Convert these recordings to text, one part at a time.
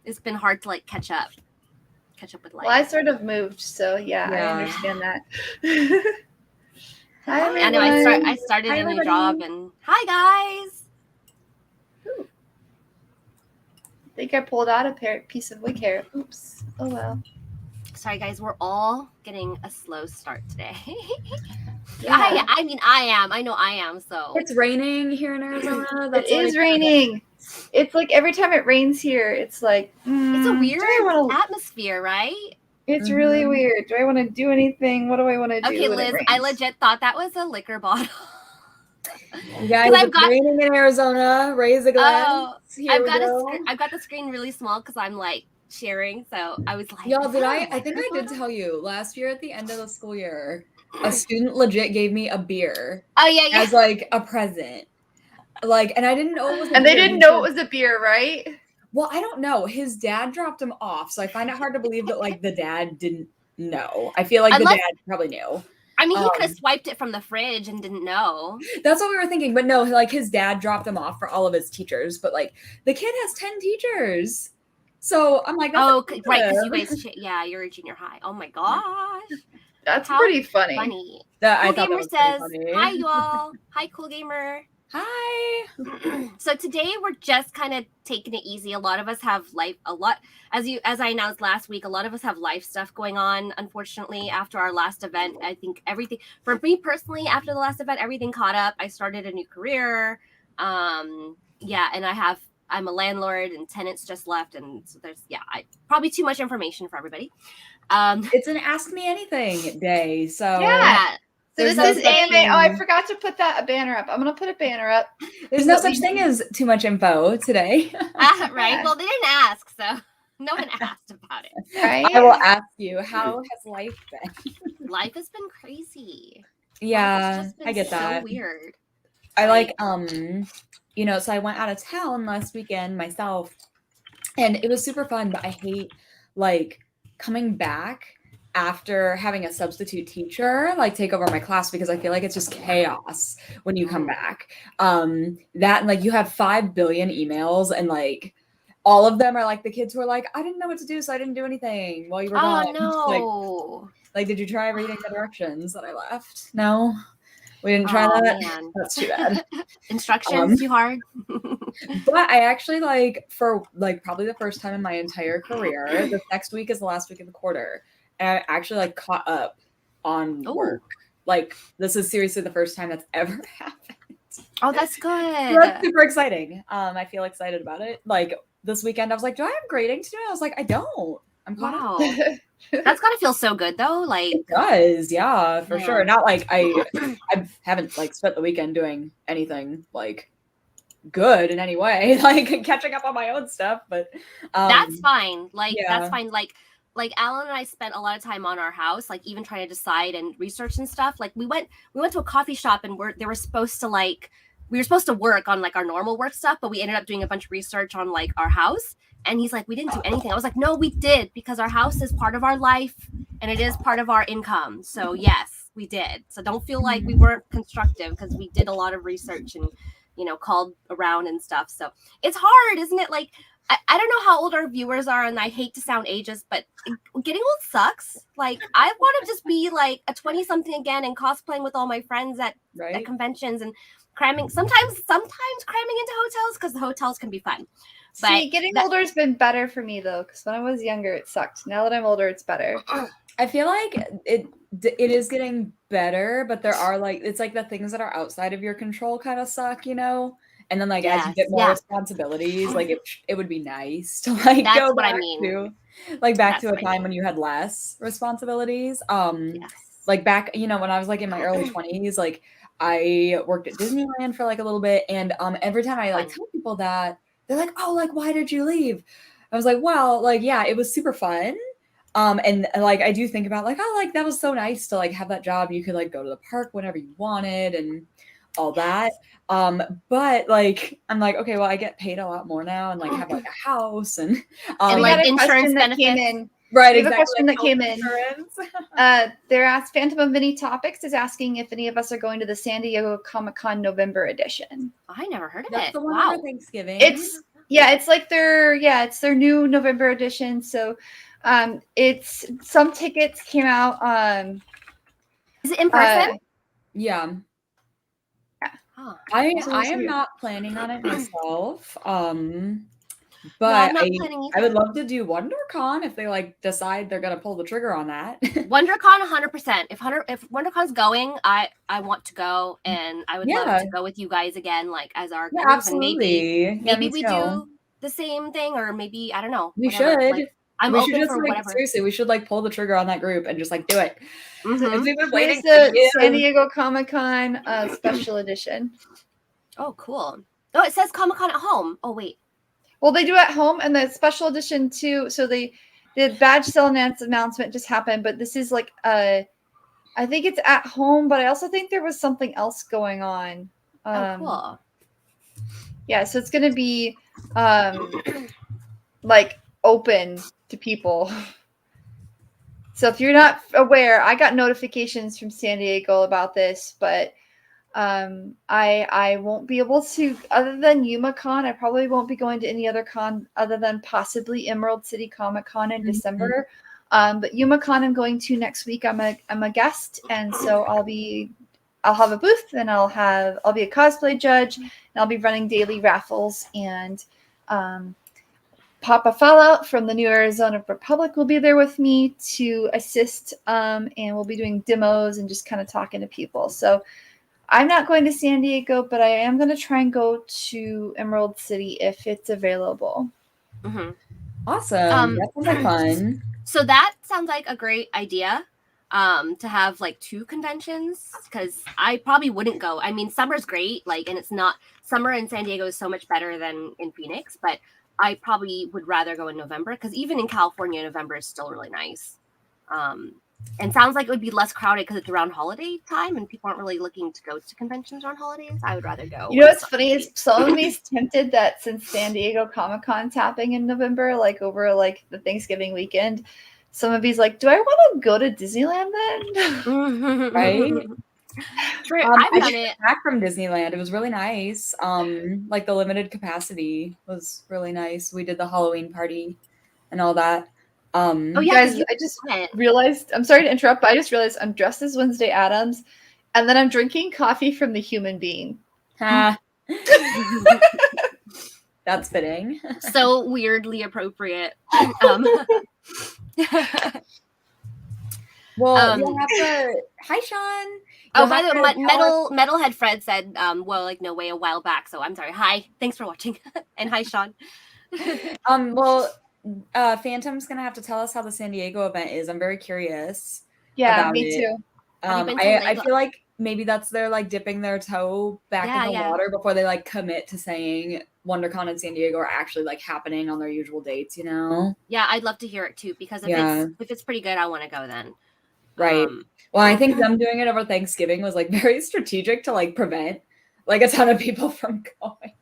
it's been hard to like catch up with life. Well, I sort of moved, so yeah. I understand that. Hi, everyone. I know I started a new job, and hi guys. Ooh. I think I pulled out a piece of wig hair. Oops. Oh well. Sorry guys, we're all getting a slow start today. Yeah. I mean I am. I know I am. So it's raining here in Arizona. It is raining. It's like every time it rains here, it's like it's a weird atmosphere, right? It's really weird. Do I want to do anything? What do I want to do? Okay, Liz, I legit thought that was a liquor bottle. Guys, it's raining in Arizona. Raise a glass. Oh, I've got the screen really small because I'm like sharing. So I was like, y'all, I think I did tell you last year at the end of the school year, a student legit gave me a beer. Oh yeah. As like a present. Like, and I didn't know it was. And they didn't know it was a beer, right? Well, I don't know. His dad dropped him off, so I find it hard to believe that like the dad didn't know. I feel like the dad probably knew. I mean, he could have swiped it from the fridge and didn't know. That's what we were thinking, but no, like his dad dropped him off for all of his teachers, but like the kid has 10 teachers. So I'm like, oh, right, because you guys, you're a junior high. Oh my gosh. That's pretty funny. Cool Gamer says, hi you all. Hi, Cool Gamer. Hi. So today we're just kind of taking it easy. A lot of us have as I announced last week, a lot of us have life stuff going on. Unfortunately, after our last event, I think everything for me personally, after the last event, everything caught up. I started a new career. And I'm a landlord and tenants just left. And so there's, probably too much information for everybody. It's an Ask Me Anything day. So yeah. So this is AMA. Oh, I forgot to put a banner up. I'm going to put a banner up. There's no such thing as too much info today. Right. Well, they didn't ask, so no one asked about it. Right? I will ask you, how has life been? Life has been crazy. Yeah, I get that. So weird. I like, so I went out of town last weekend myself, and it was super fun, but I hate like coming back after having a substitute teacher like take over my class, because I feel like it's just chaos when you come back. That and like you have 5 billion emails, and like all of them are like the kids who are like, I didn't know what to do, so I didn't do anything while you were gone. Oh no. Like did you try reading the directions that I left? No. We didn't try that. Man. That's too bad. Instructions too hard. But I actually for probably the first time in my entire career, this next week is the last week of the quarter, and I actually caught up on work. Like this is seriously the first time that's ever happened. Oh, that's good. So that's super exciting. I feel excited about it. Like this weekend, I was like, do I have grading to do? I was like, I don't. I'm caught up. That's gotta feel so good though. Like it does, yeah, for sure. Not like I haven't spent the weekend doing anything like good in any way, like catching up on my own stuff, but that's fine. That's fine. Like Alan and I spent a lot of time on our house, like even trying to decide and research and stuff. Like we went to a coffee shop, and we were supposed to work on like our normal work stuff, but we ended up doing a bunch of research on like our house. And he's like, we didn't do anything. I was like, no, we did, because our house is part of our life and it is part of our income. So yes, we did. So don't feel like we weren't constructive, because we did a lot of research and, called around and stuff. So it's hard, isn't it? Like, I don't know how old our viewers are, and I hate to sound ageist, but getting old sucks. Like, I want to just be like a 20-something again and cosplaying with all my friends at conventions and sometimes cramming into hotels, because the hotels can be fun. But getting older has been better for me though, because when I was younger, it sucked. Now that I'm older, it's better. I feel like it is getting better, but there are it's like the things that are outside of your control kind of suck, And then as you get more responsibilities, like it would be nice to go back to back to a time when you had less responsibilities. Like back, when I was in my early 20s, like I worked at Disneyland for a little bit, and every time I tell people that, they're like, oh, why did you leave? I was like, well, yeah, it was super fun. And I do think about that was so nice to have that job. You could go to the park whenever you wanted and all that. But I'm like, okay, well, I get paid a lot more now and have a house and insurance benefits. Right, we have a question that came in. They're asked, Phantom of Many Topics is asking if any of us are going to the San Diego Comic-Con November edition. I never heard of That's it. The one over Thanksgiving. Yeah, it's like it's their new November edition. So it's some tickets came out. Is it in person? Yeah. Huh. I am not planning on it myself. But No, I'm not planning either. I would love to do WonderCon if they like decide they're gonna pull the trigger on that. WonderCon 100%. If WonderCon's going, I want to go, and I would love to go with you guys again, like as our group. Absolutely. And maybe we do the same thing, or maybe I don't know. We should. Like, I'm we open should just, for like, whatever. Seriously, we should like pull the trigger on that group and just like do it. Mm-hmm. We've been waiting for San Diego Comic-Con special edition. Oh, cool. Oh, it says Comic-Con at home. Oh, wait. Well, they do at home, and the special edition too. So the badge sale announcement just happened, but this is like I think it's at home, but I also think there was something else going on. Oh, cool. Yeah, so it's gonna be like open to people. So if you're not aware, I got notifications from San Diego about this, but I won't be able to, other than YumaCon, I probably won't be going to any other con other than possibly Emerald City Comic Con in December. But YumaCon I'm going to next week. I'm a guest, and so I'll have a booth, and I'll be a cosplay judge, and I'll be running daily raffles, and Papa Fallout from the New Arizona Republic will be there with me to assist, and we'll be doing demos and just kind of talking to people. So I'm not going to San Diego, but I am going to try and go to Emerald City if it's available. Mm-hmm. Awesome. That sounds like fun. So that sounds like a great idea, to have like 2 conventions, because I probably wouldn't go. I mean, summer's great, like, and it's not, summer in San Diego is so much better than in Phoenix, but I probably would rather go in November, because even in California, November is still really nice. And sounds like it would be less crowded because it's around holiday time and people aren't really looking to go to conventions around holidays. I would rather go. You know what's funny is some of me's tempted that since San Diego Comic-Con's happening in November, like over like the Thanksgiving weekend, some of me's like, do I want to go to Disneyland then? Right? True. I've done it back from Disneyland. It was really nice. Like the limited capacity was really nice. We did the Halloween party and all that. Oh yeah, guys, I just realized, I'm sorry to interrupt, but I just realized I'm dressed as Wednesday Addams, and then I'm drinking coffee from the Human Being. That's fitting. So weirdly appropriate. Well, you'll have to. Hi, Sean. Oh, by the way, Metalhead Fred said, well, like, no way, a while back. So I'm sorry. Hi, thanks for watching. And hi, Sean. Well, Phantom's gonna have to tell us how the San Diego event is. I'm very curious. Yeah, me too. I feel like maybe that's their like dipping their toe back in the water before they like commit to saying WonderCon and San Diego are actually like happening on their usual dates, you know? Yeah, I'd love to hear it too, because if it's pretty good, I want to go then. Right. Well, I think them doing it over Thanksgiving was like very strategic to like prevent like a ton of people from going.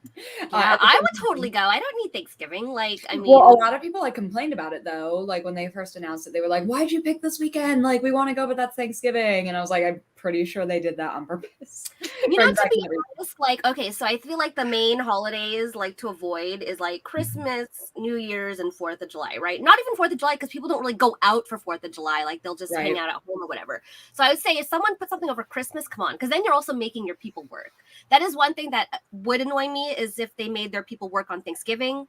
Yeah, I would totally go. I don't need Thanksgiving. Like, I mean, well, a lot of people like complained about it though. Like when they first announced it, they were like, "Why'd you pick this weekend? Like, we want to go, but that's Thanksgiving." And I was like, "I'm pretty sure they did that on purpose." You know, to be honest, like, okay, so I feel like the main holidays like to avoid is like Christmas, New Year's, and 4th of July, right? Not even 4th of July, because people don't really go out for 4th of July. Like, they'll just hang out at home or whatever. So I would say if someone put something over Christmas, come on, because then you're also making your people work. That is one thing that would annoy me, is if they made their people work on Thanksgiving.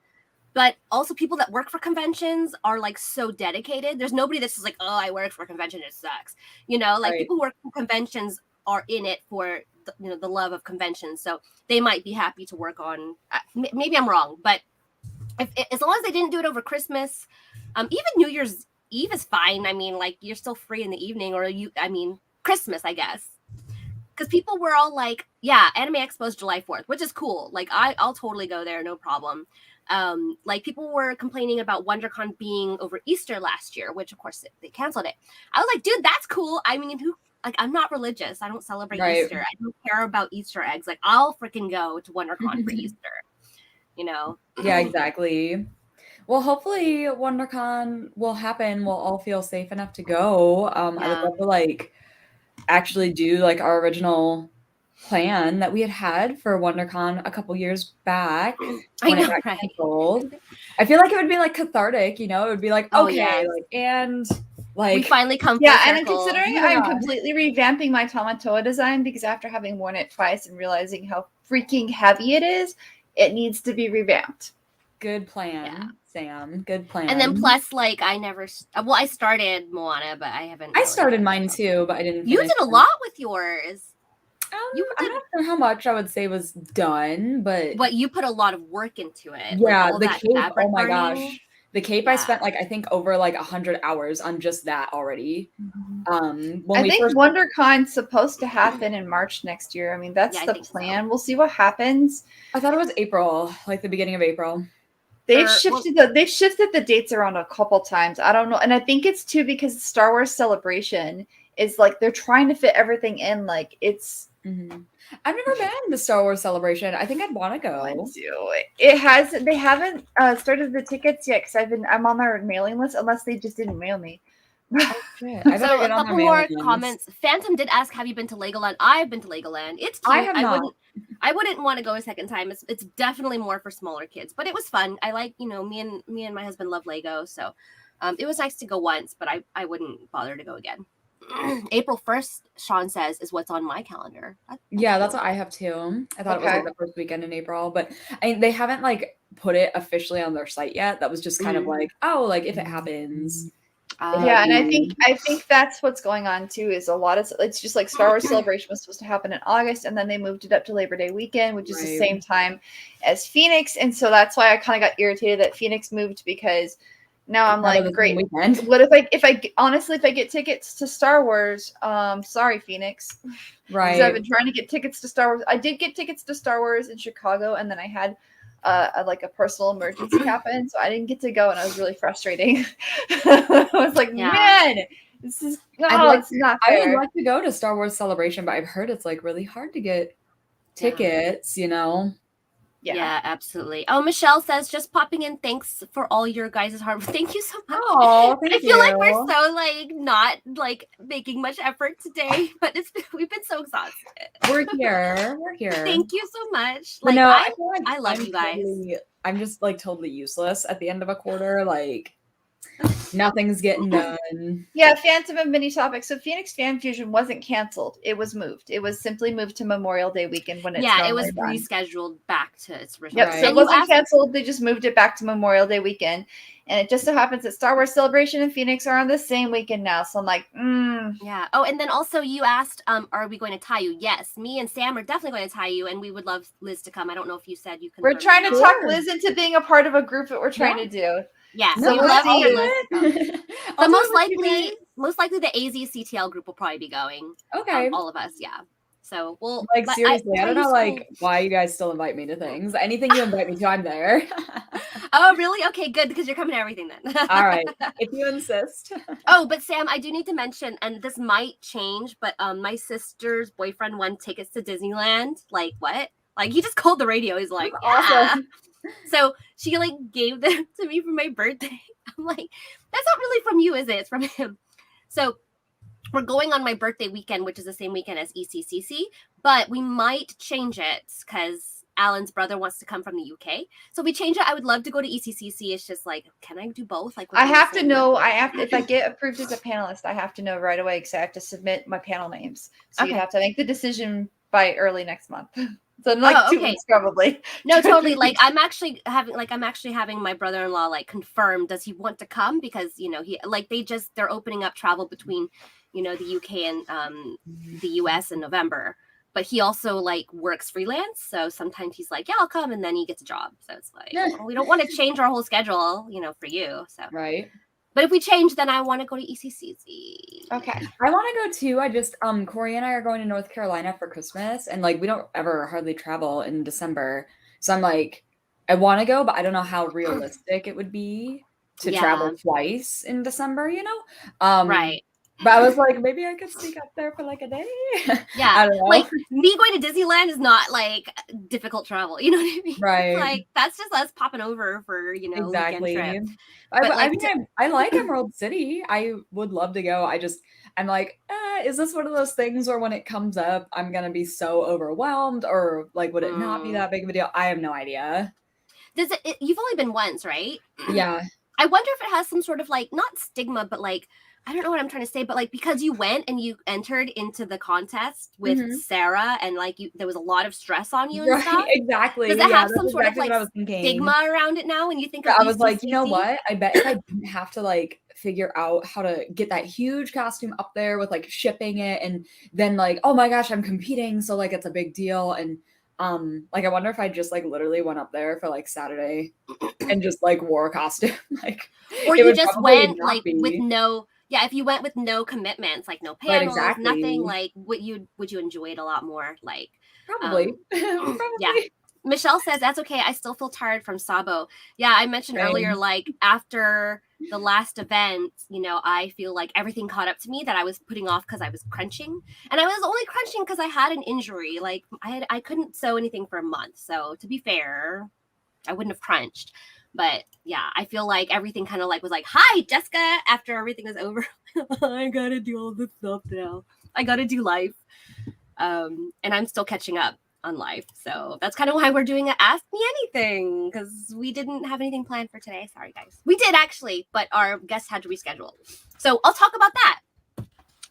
But also people that work for conventions are like so dedicated. There's nobody that's just like, oh, I work for a convention, it sucks. You know, like people who work for conventions are in it for the love of conventions. So they might be happy to work on, maybe I'm wrong, but as long as they didn't do it over Christmas, even New Year's Eve is fine. I mean, like, you're still free in the evening, or Christmas, I guess. Because people were all like, yeah, Anime Expo is July 4th, which is cool. Like, I'll totally go there, no problem. Like, people were complaining about WonderCon being over Easter last year, which of course they canceled it. I was like, dude, that's cool. I mean, I'm not religious. I don't celebrate Easter. I don't care about Easter eggs. Like, I'll freaking go to WonderCon for Easter, you know? Yeah, exactly. Well, hopefully WonderCon will happen. We'll all feel safe enough to go. I would love to like actually do like our original plan that we had for WonderCon a couple years back I when know, it got right? canceled. I feel like it would be like cathartic, you know? It would be like, okay, like, and like we finally come yeah, full and circle. considering I'm completely revamping my Tamatoa design because after having worn it twice and realizing how freaking heavy it is, it needs to be revamped. Good plan, Sam. Good plan. And then plus, like, I started Moana, but I haven't. I started mine too, but I didn't. You did a lot with yours. I'm not sure how much I would say was done, but you put a lot of work into it. Yeah, like, the cape. Oh my burning. gosh, the cape! I spent like I think over like 100 hours on just that already. I think WonderCon's supposed to happen in March next year. I mean, that's the plan. So. We'll see what happens. I thought it was April, like the beginning of April. They've shifted the dates around a couple times. I don't know, and I think it's too because Star Wars Celebration is like they're trying to fit everything in. Like it's. Mm-hmm. I've never been to Star Wars Celebration. I think I'd want to go. They haven't started the tickets yet because I'm on their mailing list unless they just didn't mail me. Oh, shit. I so a couple more comments. Phantom did ask, "Have you been to Legoland?" I've been to Legoland. It's cute. I have not. I wouldn't want to go a second time. It's definitely more for smaller kids, but it was fun. I like, me and my husband love Lego, so it was nice to go once, but I wouldn't bother to go again. April 1st, Sean says, is what's on my calendar. That's what I have too. I thought it was like the first weekend in April, but they haven't like put it officially on their site yet. That was just kind of like, like if it happens. And I think that's what's going on too. Is a lot of it's just like Star Wars Celebration was supposed to happen in August, and then they moved it up to Labor Day weekend, which is the same time as Phoenix, and so that's why I kind of got irritated that Phoenix moved because. Now I'm like, great. What if I honestly get tickets to Star Wars? Sorry, Phoenix. Right. Because I've been trying to get tickets to Star Wars. I did get tickets to Star Wars in Chicago, and then I had a personal emergency happen, so I didn't get to go, and I was really frustrating. I was like, man, this is it's not fair. I would like to go to Star Wars Celebration, but I've heard it's like really hard to get tickets. Yeah, absolutely. Oh, Michelle says, just popping in. Thanks for all your guys' hard work. Thank you so much. Oh, thank you. I feel like we're so not making much effort today, but we've been so exhausted. We're here. Thank you so much. I love you guys. I'm just totally useless at the end of a quarter. Nothing's getting done. Yeah, Phantom and mini topic. So Phoenix Fan Fusion wasn't canceled. It was moved. It was simply moved to Memorial Day weekend when it's it was rescheduled back to its original. Yep, so it wasn't canceled. They just moved it back to Memorial Day weekend. And it just so happens that Star Wars Celebration and Phoenix are on the same weekend now. So I'm like, Yeah. Oh, and then also you asked, are we going to tie you? Yes, me and Sam are definitely going to tie you, and we would love Liz to come. I don't know if you said you can. We're trying to talk Liz into being a part of a group that we're trying to do. Yeah, so we'll love all Liz. But most likely the AZ CTL group will probably be going. Okay. All of us, yeah. So we'll seriously, I don't know why you guys still invite me to things. Anything you invite me to, I'm there. Oh, really? Okay, good, because you're coming to everything then. All right, if you insist. Oh, but Sam, I do need to mention, and this might change, but my sister's boyfriend won tickets to Disneyland. Like what? Like he just called the radio. He's like, awesome. So she gave them to me for my birthday. I'm like, that's not really from you, is it? It's from him. So we're going on my birthday weekend, which is the same weekend as ECCC, but we might change it because Alan's brother wants to come from the UK. So if we change it, I would love to go to ECCC. It's just can I do both? I have to know. If I get approved as a panelist, I have to know right away because I have to submit my panel names. So you have to make the decision by early next month. So 2 weeks probably. No, totally. I'm actually having my brother-in-law confirm, does he want to come? Because they're opening up travel between the UK and the US in November. But he also works freelance, so sometimes he's like, yeah, I'll come, and then he gets a job. So it's we don't want to change our whole schedule, for you. So right. But if we change, then I want to go to ECCC. Okay. I want to go too. I just Corey and I are going to North Carolina for Christmas, and we don't ever hardly travel in December. So I'm I want to go, but I don't know how realistic it would be to travel twice in December, Right. But I was like, maybe I could sneak up there for like a day. Yeah. I don't know. Like me going to Disneyland is not like difficult travel. You know what I mean? Right. Like that's just us popping over for, you know, Exactly. weekend trip. I mean, I like Emerald City. I would love to go. I'm like, is this one of those things where when it comes up, I'm gonna be so overwhelmed, or like, would it not be that big of a deal? I have no idea. Does it? You've only been once, right? Yeah. I wonder if it has some sort of like not stigma, but like I don't know what I'm trying to say, but like because you went and you entered into the contest with Sarah, and like there was a lot of stress on you and stuff. Exactly. Does it have some sort of like stigma around it now? When you think of I was like, you know what? I bet if I didn't have to like figure out how to get that huge costume up there with like shipping it, and then like, oh my gosh, I'm competing, so like it's a big deal. And like I wonder if I just like literally went up there for like Saturday and just like wore a costume, like, or you just went like with no. Yeah, if you went with no commitments, like no panels, nothing, like would you enjoy it a lot more? Like probably. Yeah. Michelle says that's okay. I still feel tired from Sabo. Yeah, I mentioned earlier, like after the last event, you know, I feel like everything caught up to me that I was putting off because I was crunching, and I was only crunching because I had an injury. Like I couldn't sew anything for a month. So to be fair, I wouldn't have crunched. But yeah, I feel like everything kind of like was like, hi, Jessica, after everything was over. I gotta do all this stuff now. I gotta do life. And I'm still catching up on life. So that's kind of why we're doing a Ask Me Anything, because we didn't have anything planned for today. Sorry, guys. We did actually, but our guests had to reschedule. So I'll talk about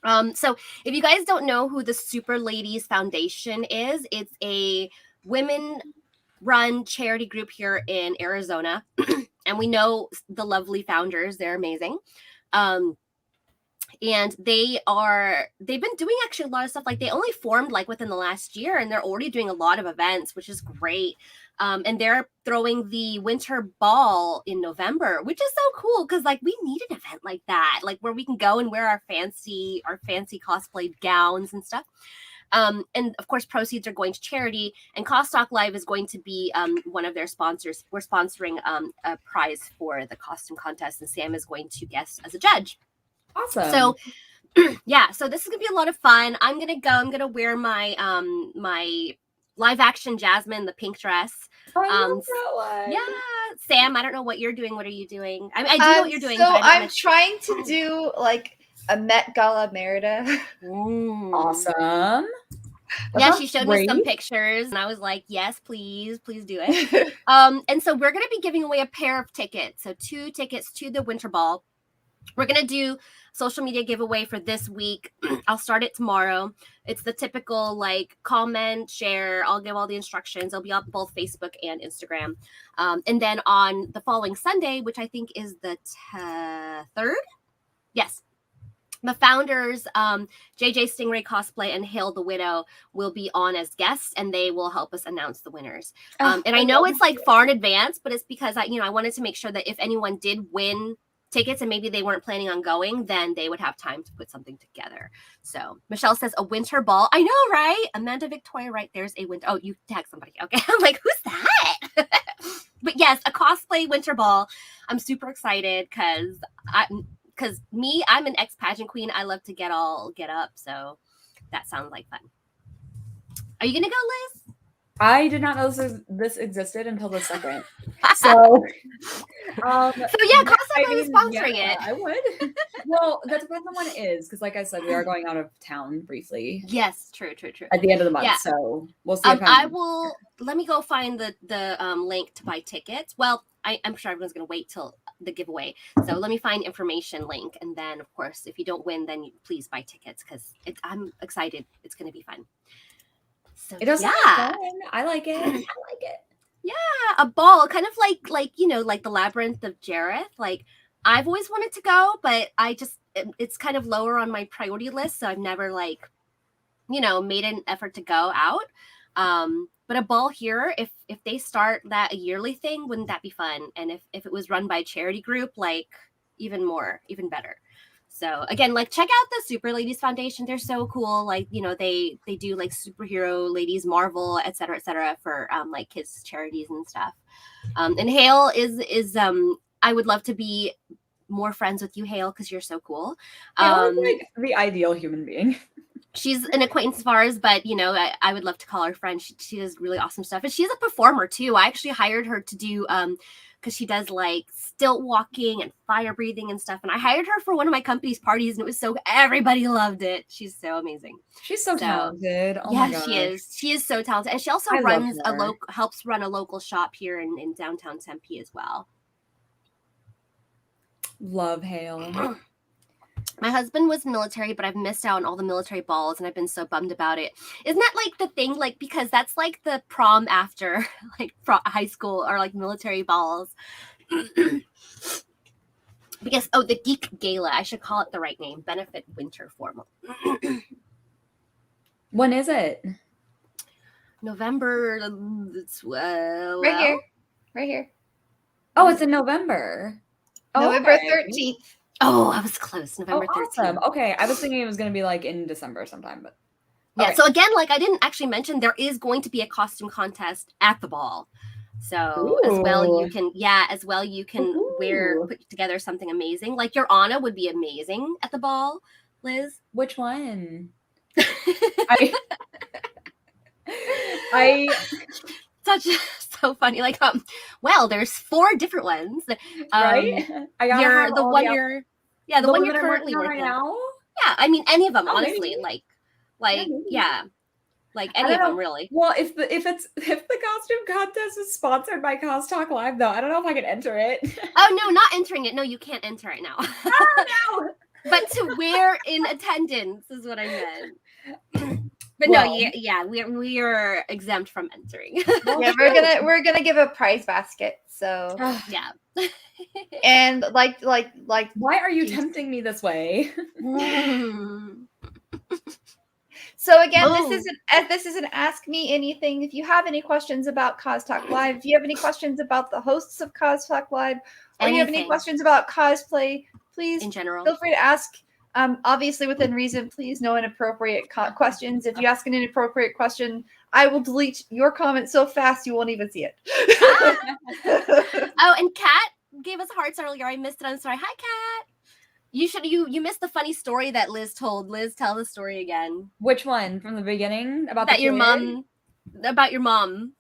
that. So if you guys don't know who the Super Ladies Foundation is, it's a women-run charity group here in Arizona. And we know the lovely founders. They're amazing. And they've been doing actually a lot of stuff. Like they only formed like within the last year, and they're already doing a lot of events, which is great. And they're throwing the winter ball in November, which is so cool because like we need an event like that, like where we can go and wear our fancy cosplay gowns and stuff. And of course, proceeds are going to charity, and CosTalk Live is going to be one of their sponsors. We're sponsoring a prize for the costume contest, and Sam is going to guest as a judge. Awesome. So yeah, so this is gonna be a lot of fun. I'm gonna wear my my live action Jasmine, the pink dress. I love that one. Yeah, Sam, I don't know what you're doing. What are you doing? I do know what you're doing. So I'm trying to do like a Met Gala Merida. Awesome. Yeah, she showed me some pictures, and I was like, yes, please do it. And so we're gonna be giving away a pair of tickets. So 2 tickets to the Winter Ball. We're going to do social media giveaway for this week. I'll start it tomorrow. It's the typical like comment, share. I'll give all the instructions. It'll be on both Facebook and Instagram. And then on the following Sunday, which I think is the 3rd. Yes. The founders, JJ Stingray Cosplay and Hail the Widow, will be on as guests, and they will help us announce the winners. And I know it's like far in advance, but it's because I wanted to make sure that if anyone did win tickets and maybe they weren't planning on going, then they would have time to put something together. So Michelle says a winter ball. I know, right? Amanda Victoria, right? There's a winter. Oh, you tag somebody. Okay. I'm like, who's that? But yes, a cosplay winter ball. I'm super excited because I'm an ex-pageant queen. I love to get up. So that sounds like fun. Are you going to go, Liz? I did not know this existed until the second. So yeah, CosTalk is sponsoring it. I would. Well, that depends on when it is, because like I said, we are going out of town briefly. Yes, true. At the end of the month, yeah. So we'll see. Let me go find the link to buy tickets. Well, I'm sure everyone's going to wait till the giveaway. So let me find information link, and then of course, if you don't win, then please buy tickets because I'm excited. It's going to be fun. So, it does sound fun. I like it. Yeah, a ball, kind of like like the Labyrinth of Jareth. Like I've always wanted to go, but it's kind of lower on my priority list, so I've never made an effort to go out. But a ball here, if they start that a yearly thing, wouldn't that be fun? And if it was run by a charity group, like even better. So again, like check out the Super Ladies Foundation. They're so cool. Like, they do like superhero ladies, Marvel, et cetera, for like kids charities and stuff. And Hale is I would love to be more friends with you, Hale, because you're so cool. Hale is like the ideal human being. She's an acquaintance of ours, but you know, I would love to call her friend. She does really awesome stuff, and she's a performer too. I actually hired her to do because she does like stilt walking and fire breathing and stuff. And I hired her for one of my company's parties, and it was so everybody loved it. She's so amazing. She's so talented. Oh yeah, my gosh. she is. She is so talented, and she also helps run a local shop here in downtown Tempe as well. Love Hale. My husband was military, but I've missed out on all the military balls, and I've been so bummed about it. Isn't that like the thing? Like, because that's like the prom after like high school or like military balls. Because the Geek Gala, I should call it the right name. Benefit Winter Formal. When is it? November. Right here. Oh, it's in November. November 13th. Oh, I was close. November 13th. Awesome. Okay, I was thinking it was going to be like in December sometime, but yeah. So again, like I didn't actually mention, there is going to be a costume contest at the ball. So as well you can put together something amazing. Like your Anna would be amazing at the ball, Liz. Which one? I so funny. Like well, there's 4 different ones. Right? You're the one you're currently working right now. Yeah, I mean any of them, honestly. Maybe. Like any of them, really. Well, if the costume contest is sponsored by CosTalk Live, though, I don't know if I can enter it. Oh no, not entering it. No, you can't enter it now. Oh no! But to wear in attendance is what I meant. But well, we are exempt from entering. Yeah, we're gonna give a prize basket. So yeah. And like why are you tempting me this way? So again, this is an Ask Me Anything. If you have any questions about CosTalk Live, if you have any questions about the hosts of CosTalk Live, or you have any questions about cosplay, please in general feel free to ask. Obviously within reason, please, no inappropriate questions. If you ask an inappropriate question, I will delete your comment so fast you won't even see it. Oh, and Kat gave us hearts earlier. I missed it. I'm sorry. Hi, Kat. You missed the funny story that Liz told. Liz, tell the story again. Which one? From the beginning? About your mom. About your mom.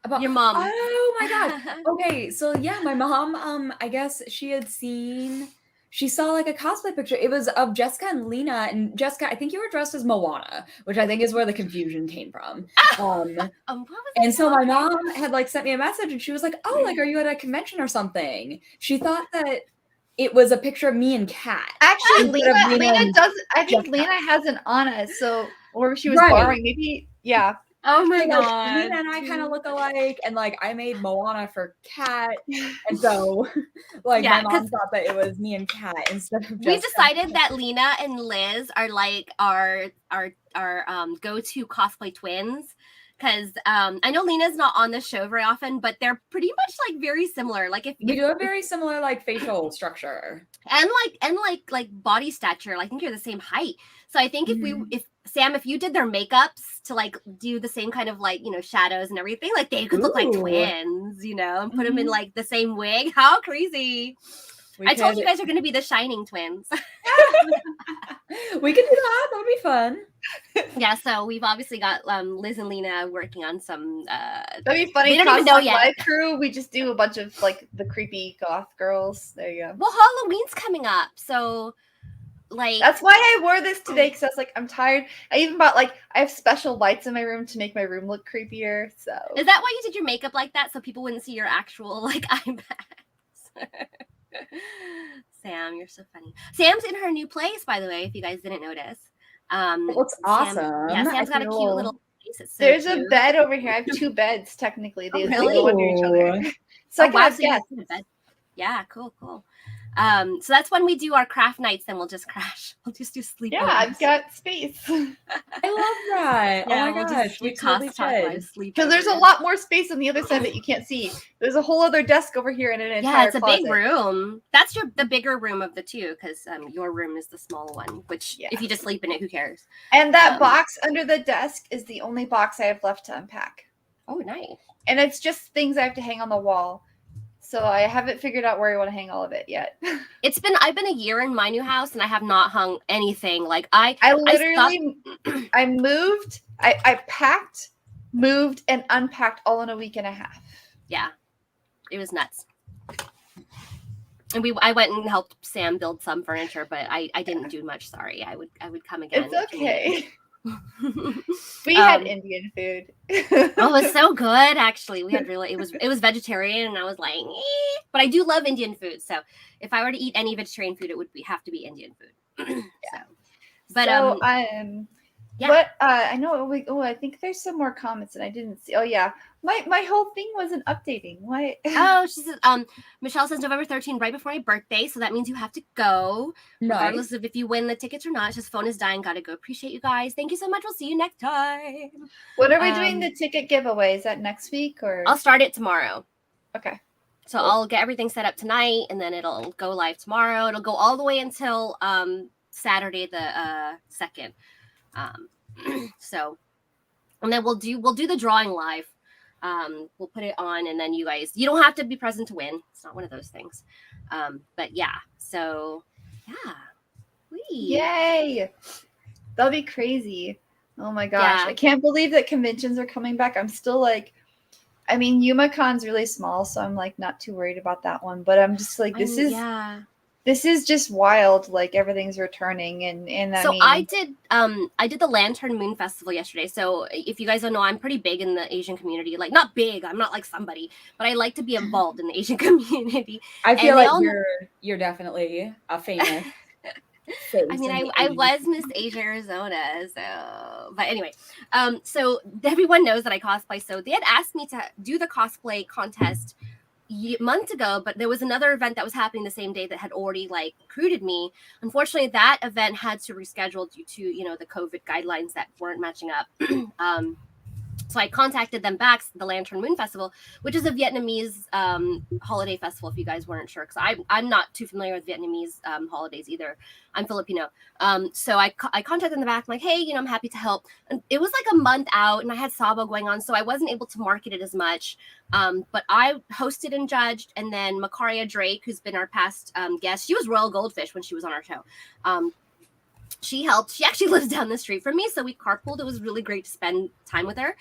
About your mom. Oh my god. Okay, so yeah, my mom, I guess she saw like a cosplay picture. It was of Jessica and Lena. And Jessica, I think you were dressed as Moana, which I think is where the confusion came from. And so my mom had like sent me a message and she was like, oh, like, are you at a convention or something? She thought that it was a picture of me and Kat. Actually, Lena does. I think Lena has an Anna, or she was borrowing. Maybe, yeah. Oh my god. Lena and I kind of look alike, and like I made Moana for Kat, and so like my mom thought that it was me and Kat instead of. We've decided that Lena and Liz are like our go-to cosplay twins. Because I know Lena's not on the show very often, but they're pretty much like very similar. Like if we do a very similar like facial structure and like body stature. I think you're the same height. So I think if Sam, if you did their makeups to like do the same kind of like shadows and everything, like they could look like twins, and put them in like the same wig. How crazy! I told you guys are going to be the Shining twins. We could do that. That would be fun. Yeah, so we've obviously got Liz and Lena working on some. That'd be funny. They don't even know yet. Live crew. We just do a bunch of like the creepy goth girls. There you go. Well, Halloween's coming up, so like that's why I wore this today because I was like, I'm tired. I even bought I have special lights in my room to make my room look creepier. So is that why you did your makeup like that so people wouldn't see your actual like eye bags? Sam, you're so funny. Sam's in her new place, by the way, if you guys didn't notice. It looks awesome. Yeah, Sam's got a cute little place. It's so There's cute. a bed over here. I have 2 beds, technically. They really? go under each other. So I can have guests. Yeah, cool. So that's when we do our craft nights, then we'll just crash. We'll just do sleep. Yeah, I've got space. I love that. Yeah, oh my gosh. We totally sleep. Because there's a lot more space on the other side that you can't see. There's a whole other desk over here and an entire it's a closet. big room. That's the bigger room of the two, because your room is the small one, which if you just sleep in it, who cares? And that box under the desk is the only box I have left to unpack. Oh, nice. And it's just things I have to hang on the wall. So I haven't figured out where I want to hang all of it yet. I've been a year in my new house and I have not hung anything. Like I moved, I packed, moved, and unpacked all in a week and a half. Yeah, it was nuts. And I went and helped Sam build some furniture, but I didn't do much. Sorry, I would come again. It's okay. We had Indian food. It was so good, actually. We had it was vegetarian, and I was like, but I do love Indian food. So if I were to eat any vegetarian food, it would have to be Indian food. Yeah. What I know. I think there's some more comments, and I didn't see. Oh yeah, my whole thing wasn't updating. Why? Oh, she says. Michelle says November 13th, right before my birthday, so that means you have to go, regardless of if you win the tickets or not. It's just phone is dying, gotta go. Appreciate you guys. Thank you so much. We'll see you next time. When are we doing the ticket giveaway? Is that next week or? I'll start it tomorrow. Okay. So cool. I'll get everything set up tonight, and then it'll go live tomorrow. It'll go all the way until Saturday the 2nd. So, and then we'll do the drawing live. We'll put it on, and then you don't have to be present to win. It's not one of those things. But yeah, so yeah. Yay. That'll be crazy. Oh my gosh. Yeah. I can't believe that conventions are coming back. I'm still like, I mean, YumaCon's really small, so I'm like not too worried about that one, but I'm just like, this is just wild. Like everything's returning, and so I did the Lantern Moon Festival yesterday. So if you guys don't know, I'm pretty big in the Asian community. Like not big, I'm not like somebody, but I like to be involved in the Asian community. I feel like you're definitely a famous. I mean, I was Miss Asia Arizona, so but anyway, so everyone knows that I cosplay. So they had asked me to do the cosplay contest months ago, but there was another event that was happening the same day that had already like recruited me. Unfortunately, that event had to reschedule due to the COVID guidelines that weren't matching up. So I contacted them back, the Lantern Moon Festival, which is a Vietnamese holiday festival, if you guys weren't sure, because I'm not too familiar with Vietnamese holidays either. I'm Filipino. So I contacted them back, like, hey, I'm happy to help. And it was like a month out, and I had Sabo going on, so I wasn't able to market it as much. But I hosted and judged, and then Makaria Drake, who's been our past guest, she was Royal Goldfish when she was on our show. She helped. She actually lives down the street from me, so we carpooled. It was really great to spend time with her.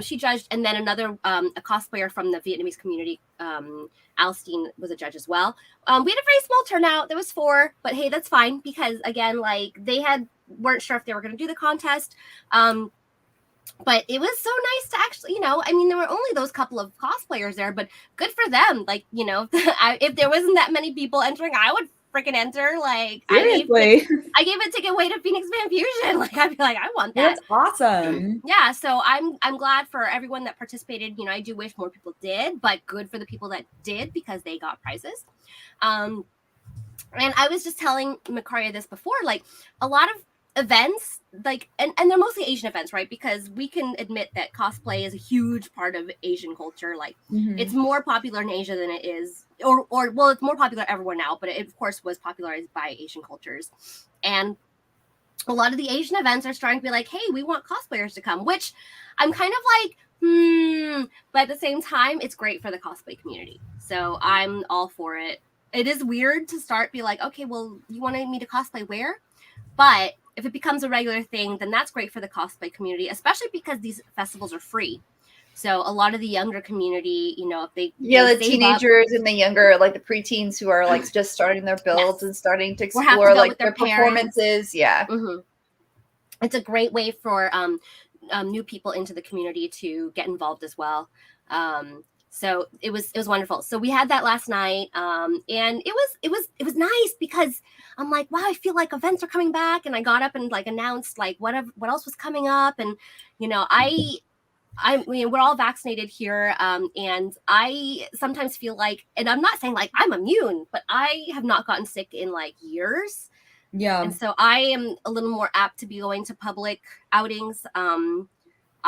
She judged, and then another a cosplayer from the Vietnamese community, Alstein, was a judge as well. We had a very small turnout. There was 4, but hey, that's fine because again, like they weren't sure if they were going to do the contest. But it was so nice to actually, I mean, there were only those couple of cosplayers there, but good for them. Like, if there wasn't that many people entering, I would freaking enter. Like, seriously, I gave a ticket away to Phoenix Fan Fusion. Like, I'd be like, I want that. That's awesome. Yeah, so I'm glad for everyone that participated. I do wish more people did, but good for the people that did because they got prizes. And I was just telling Makaria this before, like a lot of events, like and they're mostly Asian events, right? Because we can admit that cosplay is a huge part of Asian culture. Like it's more popular in Asia than it is, or well, it's more popular everywhere now, but it of course was popularized by Asian cultures. And a lot of the Asian events are starting to be like, hey, we want cosplayers to come, which I'm kind of like, but at the same time, it's great for the cosplay community. So I'm all for it. It is weird to be like, okay, well, you wanted me to cosplay where? But if it becomes a regular thing, then that's great for the cosplay community, especially because these festivals are free. So a lot of the younger community, if they the teenagers and the younger, like the preteens who are like just starting their builds and starting to explore like their performances. Yeah. Mm-hmm. It's a great way for new people into the community to get involved as well. So it was wonderful. So we had that last night, and it was nice because I'm like, wow, I feel like events are coming back, and I got up and like announced like what else was coming up, and I mean, we're all vaccinated here, and I sometimes feel like, and I'm not saying like I'm immune, but I have not gotten sick in like years. Yeah, and so I am a little more apt to be going to public outings.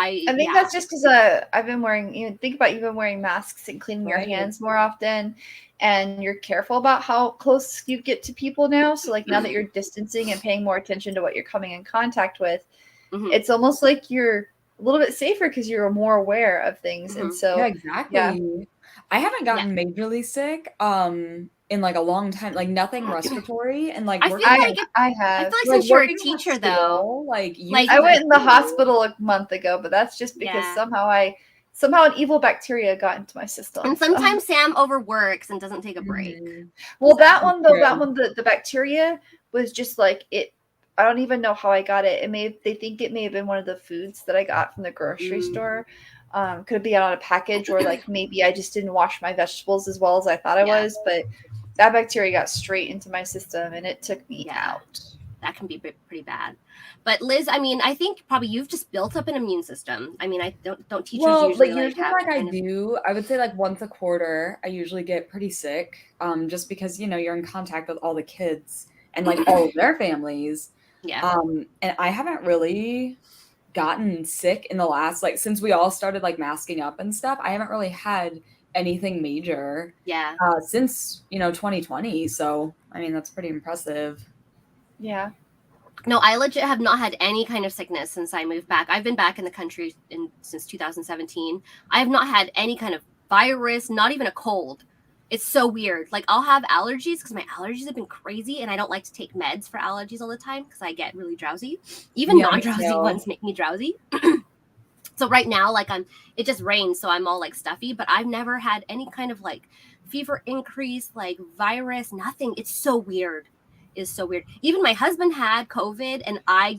I think that's just because I've been wearing. You've been wearing masks and cleaning your hands more often, and you're careful about how close you get to people now. So like now that you're distancing and paying more attention to what you're coming in contact with, it's almost like you're a little bit safer because you're more aware of things. And so exactly. I haven't gotten majorly sick in like a long time, like nothing respiratory, and like I feel like I have. I feel like since you're a teacher though, like I went in the hospital a month ago, but that's just because somehow an evil bacteria got into my system. And sometimes Sam overworks and doesn't take a break. Well, that one though, the bacteria was just like it. I don't even know how I got it. They think it may have been one of the foods that I got from the grocery store. Could be on a package, or like maybe I just didn't wash my vegetables as well as I thought I was. But that bacteria got straight into my system and it took me out. That can be pretty bad. But Liz, I mean, I think probably you've just built up an immune system. I mean, I don't teachers usually like I do. I would say like once a quarter, I usually get pretty sick. Just because you're in contact with all the kids and like all of their families. Yeah. And I haven't really gotten sick in the last since we all started like masking up and stuff. I haven't really had anything major. Yeah. Since 2020. So I mean that's pretty impressive. Yeah. No, I legit have not had any kind of sickness since I moved back. I've been back in the country since 2017. I have not had any kind of virus, not even a cold. It's so weird. Like I'll have allergies because my allergies have been crazy, and I don't like to take meds for allergies all the time because I get really drowsy. Even non-drowsy ones make me drowsy. So right now, it just rains, so I'm all like stuffy. But I've never had any kind of like fever increase, like virus, nothing. It's so weird. Is so weird. Even my husband had COVID and I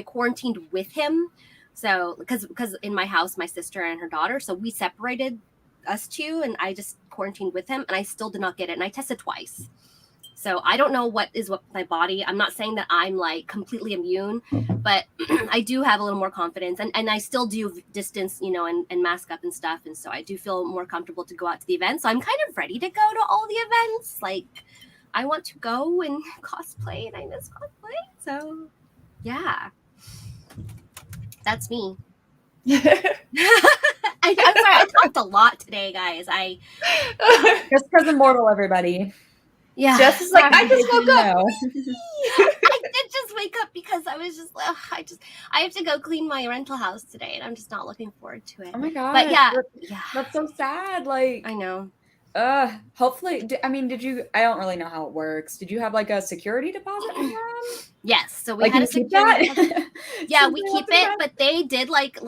quarantined with him. So because in my house, my sister and her daughter, so we separated us two and I just quarantined with him and I still did not get it. And I tested twice. So I don't know what my body. I'm not saying that I'm like completely immune, but I do have a little more confidence and I still do distance, and mask up and stuff. And so I do feel more comfortable to go out to the events. So I'm kind of ready to go to all the events. Like I want to go and cosplay, and I miss cosplay. So, yeah, that's me. I'm sorry, I talked a lot today, guys. Just because immortal, everybody. Yeah, Jess is like, I just woke up. I did just wake up because I was just, I have to go clean my rental house today, and I'm just not looking forward to it. Oh my god! But yeah, that's so sad. Like I know. Hopefully, did you? I don't really know how it works. Did you have like a security deposit from them? Yes, so we had a security deposit. Yeah, we keep it, but they did like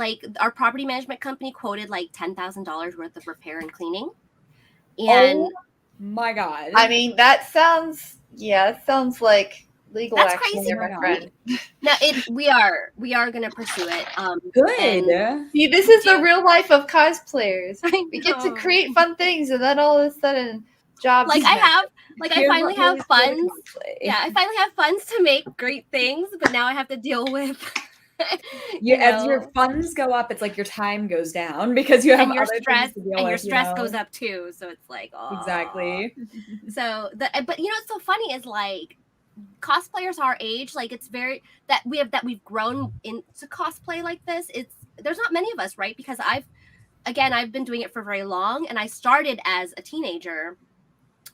our property management company quoted like $10,000 worth of repair and cleaning. And oh my god! I mean, that sounds like legal that's action, crazy, my friend. No, we are gonna pursue it. Good. See, this is the real life of cosplayers. We get to create fun things, and then all of a sudden, jobs. Like I finally have funds. Yeah, I finally have funds to make great things, but now I have to deal with. As your funds go up, it's like your time goes down because you have your stress, and your stress goes up too. So it's like, oh, exactly. So but what's so funny is like cosplayers our age, like it's very that we've grown into cosplay like this. There's not many of us, right? Because I've been doing it for very long, and I started as a teenager.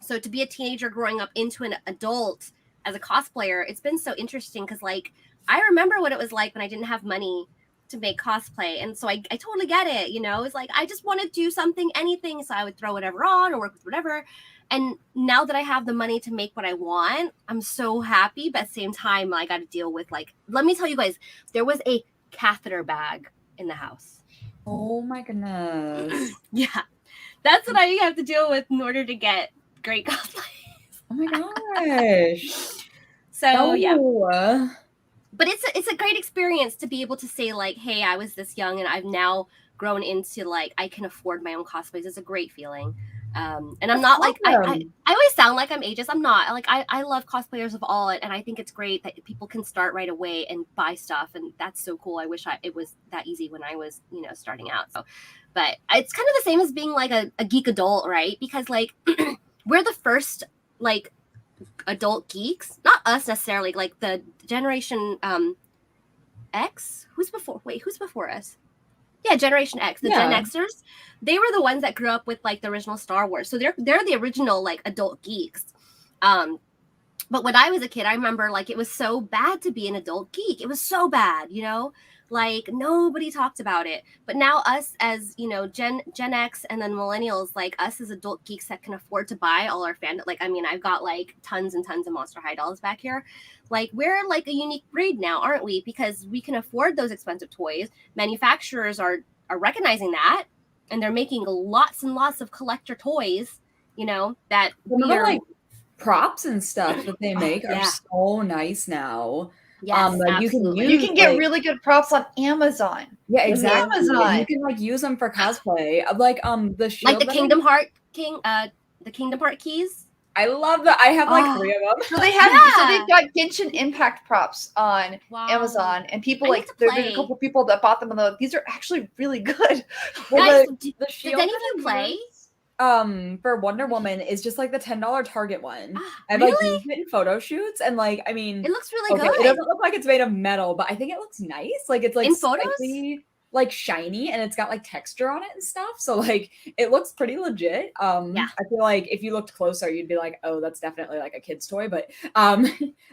So to be a teenager growing up into an adult as a cosplayer, it's been so interesting because like I remember what it was like when I didn't have money to make cosplay. And so I totally get it. It's like, I just want to do something, anything. So I would throw whatever on or work with whatever. And now that I have the money to make what I want, I'm so happy. But at the same time, I got to deal with let me tell you guys, there was a catheter bag in the house. Oh my goodness. Yeah. That's what I have to deal with in order to get great cosplays. Oh my gosh. So yeah. But it's a great experience to be able to say like, hey, I was this young and I've now grown into like I can afford my own cosplays. It's a great feeling. And I'm not like I always sound like I'm ageist. I'm not. Like I love cosplayers of all, and I think it's great that people can start right away and buy stuff, and that's so cool. I wish it was that easy when I was starting out. So, but it's kind of the same as being like a geek adult, right? Because like we're the first like adult geeks, not us necessarily, like the generation X. Who's before us? Yeah, Generation X, the Gen Xers. They were the ones that grew up with like the original Star Wars, so they're the original like adult geeks. But when I was a kid, I remember like it was so bad to be an adult geek. It was so bad, you know, like nobody talked about it. But now us as, you know, Gen X and then millennials, like us as adult geeks that can afford to buy all our fandom. Like, I mean, I've got like tons and tons of Monster High dolls back here. Like we're like a unique breed now, aren't we? Because we can afford those expensive toys. Manufacturers are recognizing that, and they're making lots and lots of collector toys, you know, that we are like props and stuff that they make are so nice now. Yes, like absolutely. You can get really good props on Amazon. Yeah, exactly. Amazon. You can like use them for cosplay. Like the shield, like the Kingdom Heart the Kingdom Heart keys. I love that. I have like 3 of them. So they have so they've got Genshin Impact props on Amazon, and people like there's a couple people that bought them and these are actually really good. Guys, the shield. Did any of you play? For Wonder Woman is just like the $10 Target one. I've really? like used it in photo shoots, and like I mean it looks really good. It doesn't look like it's made of metal, but I think it looks nice. Like it's like in photos? Slightly, like shiny, and it's got like texture on it and stuff. So like it looks pretty legit. I feel like if you looked closer, you'd be like, oh, that's definitely like a kid's toy. But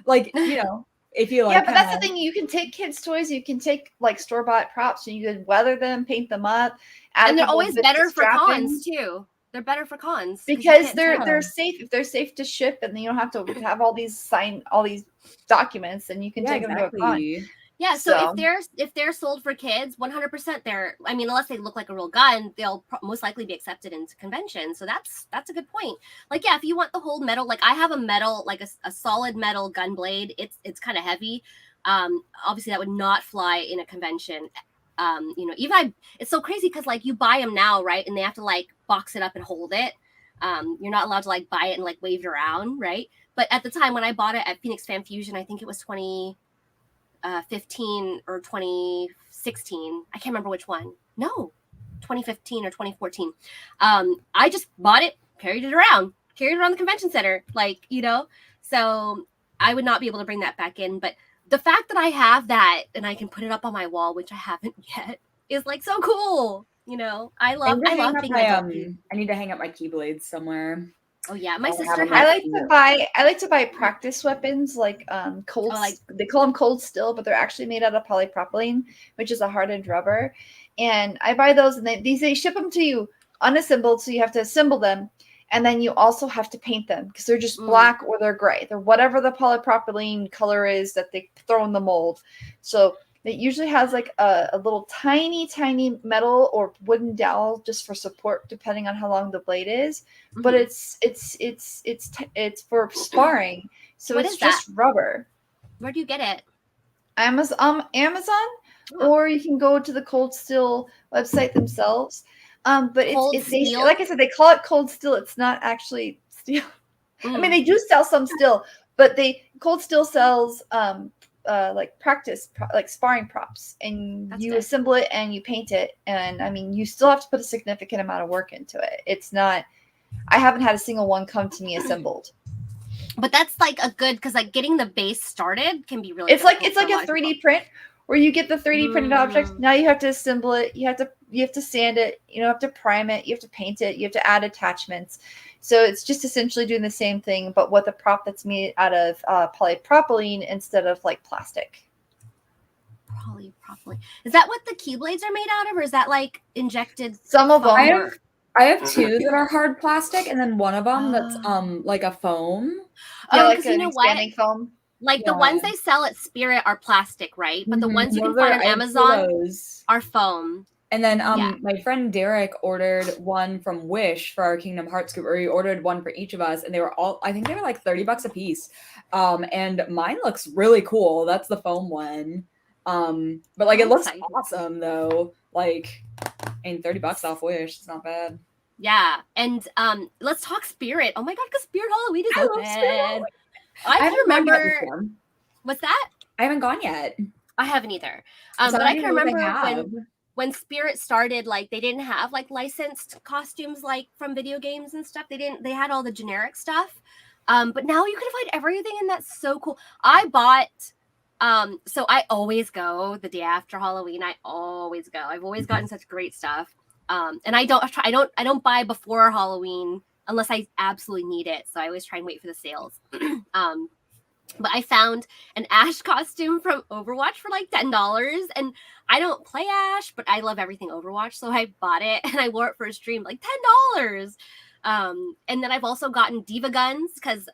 like you know, if you like, but that's the thing. You can take kids' toys. You can take like store-bought props, and you can weather them, paint them up, and they're always better for cons too. They're better for cons because they're safe. If they're safe to ship, and then you don't have to have all these documents, and you can take them to a con. Yeah, so if they're sold for kids, 100%, they're. I mean, unless they look like a real gun, they'll most likely be accepted into conventions. So that's a good point. Like, yeah, if you want the whole metal, like I have a metal, like a solid metal gun blade. It's kind of heavy. Obviously, that would not fly in a convention. You know, even it's so crazy because like you buy them now, right? And they have to like box it up and hold it. You're not allowed to like buy it and like wave it around, right? But at the time when I bought it at Phoenix Fan Fusion, I think it was 2015 or 2016. I can't remember which one. No, 2015 or 2014. I just bought it, carried it around the convention center, like, you know. So I would not be able to bring that back in, but the fact that I have that and I can put it up on my wall, which I haven't yet, is like so cool. You know, I love being I need to hang up my keyblades somewhere. Oh yeah, my sister. I like to buy practice weapons like cold. They call them cold steel, but they're actually made out of polypropylene, which is a hardened rubber. And I buy those, and they ship them to you unassembled, so you have to assemble them. And then you also have to paint them because they're just black or they're gray. They're whatever the polypropylene color is that they throw in the mold. So it usually has like a little tiny metal or wooden dowel just for support, depending on how long the blade is. Mm-hmm. But it's for sparring. So it's just rubber. Where do you get it? Amazon, or you can go to the Cold Steel website themselves. But it's like I said, they call it cold steel. It's not actually steel. I mean, they do sell some steel, but Cold Steel sells like like sparring props, and you assemble it and you paint it. And I mean, you still have to put a significant amount of work into it. It's not. I haven't had a single one come to me assembled. But that's like a good, because like getting the base started can be really. It's like a 3D print. Where you get the 3D printed object, now you have to assemble it. You have to sand it. You have to prime it. You have to paint it. You have to add attachments. So it's just essentially doing the same thing, but with a prop that's made out of polypropylene instead of like plastic. Polypropylene. Is that what the Keyblades are made out of, or is that like injected? Some of them. I have 2 that are hard plastic, and then one of them that's like a foam. Yeah, like an expanding foam. Like the ones they sell at Spirit are plastic, right? But the ones you can find on Amazon are foam. And then my friend Derek ordered one from Wish for our Kingdom Hearts group, or he ordered one for each of us, and they were all, I think they were like $30 a piece. And mine looks really cool. That's the foam one. But like it looks awesome though. Like, and $30 off Wish, it's not bad. Yeah. And let's talk Spirit. Oh my god, because Spirit Halloween is open. I can remember. What's that? I haven't gone yet. I haven't either. But I can remember when Spirit started, like they didn't have like licensed costumes like from video games and stuff. They had all the generic stuff. But now you can find everything, and that's so cool. I bought so I always go the day after Halloween. I always go. I've always gotten such great stuff. And I don't buy before Halloween unless I absolutely need it. So I always try and wait for the sales. But I found an Ashe costume from Overwatch for like $10. And I don't play Ashe, but I love everything Overwatch. So I bought it and I wore it for a stream, like $10. And then I've also gotten Diva guns because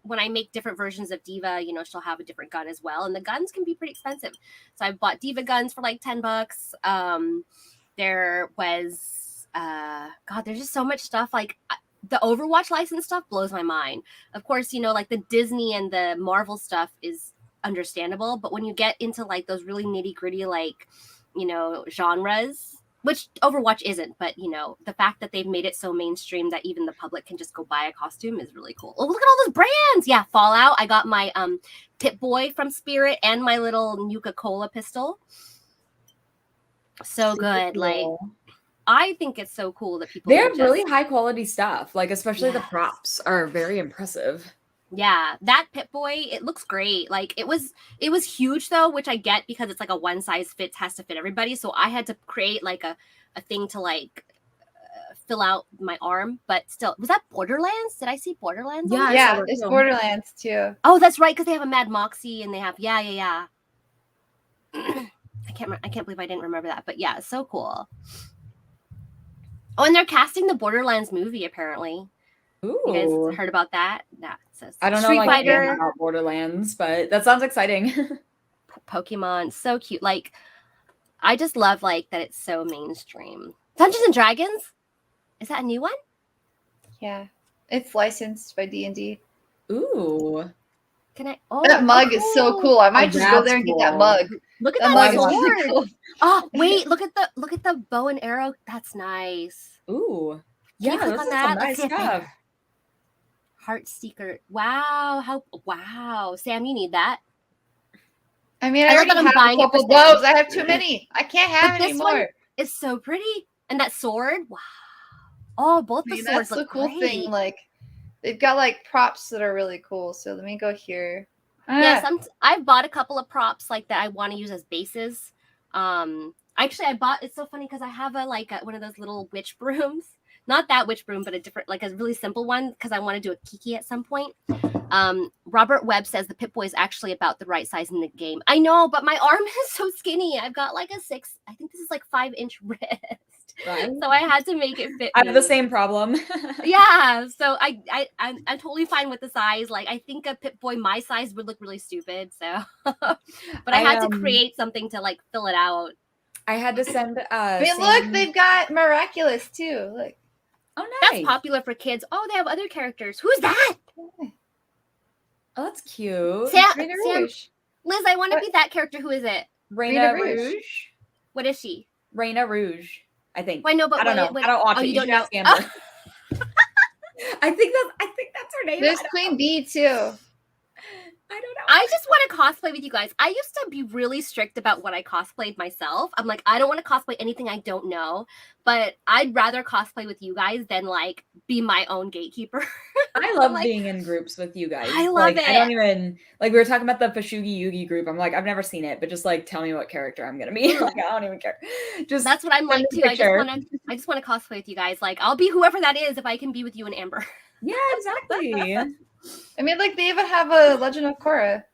when I make different versions of Diva, you know, she'll have a different gun as well. And the guns can be pretty expensive. So I bought Diva guns for like $10. There was, God, there's just so much stuff. Like, the Overwatch license stuff blows my mind. Of course, you know, like the Disney and the Marvel stuff is understandable, but when you get into like those really nitty gritty, like, you know, genres, which Overwatch isn't, but you know, the fact that they've made it so mainstream that even the public can just go buy a costume is really cool. Oh, look at all those brands. Yeah, Fallout. I got my Pip-Boy from Spirit and my little Nuka-Cola pistol. So good. Cool. Like, I think it's so cool that people. They have really high quality stuff, like especially the props are very impressive. Yeah, that Pip-Boy, it looks great. Like it was huge though, which I get because it's like a one size fits has to fit everybody. So I had to create like a thing to like fill out my arm. But still, was that Borderlands? Did I see Borderlands? Yeah, it's Borderlands too. Oh, that's right, because they have a Mad Moxie and they have yeah. I can't believe I didn't remember that, but yeah, it's so cool. Oh, and they're casting the Borderlands movie, apparently. Ooh. You guys heard about that? Yeah, so I don't know about Borderlands, but that sounds exciting. Pokemon, so cute. Like, I just love like that it's so mainstream. Dungeons and Dragons? Is that a new one? Yeah. It's licensed by D&D. Ooh. Can I? That mug is so cool. I might just go there and get that mug. Look at that sword. Really cool. Oh, wait, look at the bow and arrow. That's nice. Ooh. Yeah, this is some nice stuff. Heartseeker. Wow. Wow. Sam, you need that. I mean, I already have a couple of those. I have too many. I can't have any more. It's so pretty. And that sword. Wow. Oh, both the swords look cool great. Thing. Like, they've got like props that are really cool. So let me go here. Yeah, I've bought a couple of props like that I want to use as bases. Actually, it's so funny because I have one of those little witch brooms. Not that witch broom, but a different, like a really simple one because I want to do a Kiki at some point. Robert Webb says the Pip-Boy is actually about the right size in the game. I know, but my arm is so skinny. I've got like I think this is like 5-inch wrist. Right. So I had to make it fit. I have the same problem. Yeah. So I'm totally fine with the size. Like I think a Pip-Boy my size would look really stupid. So, but I had to create something to like fill it out. I had to send. Look, they've got Miraculous too. Look. Oh, nice. That's popular for kids. Oh, they have other characters. Who's that? Oh, that's cute. Sam, Liz, I want to be that character. Who is it? Raina Rouge. What is she? Raina Rouge, I think. Well, no, but I don't know. I don't watch it. You don't know. Oh. I think that's her name. There's Queen Bee too. I don't know. I just want to cosplay with you guys. I used to be really strict about what I cosplayed myself. I'm like, I don't want to cosplay anything I don't know, but I'd rather cosplay with you guys than like be my own gatekeeper. I love being in groups with you guys. I love it. I don't even we were talking about the Fashugi Yugi group. I'm like, I've never seen it, but just like tell me what character I'm gonna be. Like, I don't even care. Just that's what I'm like too. I just want to cosplay with you guys. Like, I'll be whoever that is if I can be with you and Amber. Yeah, exactly. I mean, like they even have a Legend of Korra.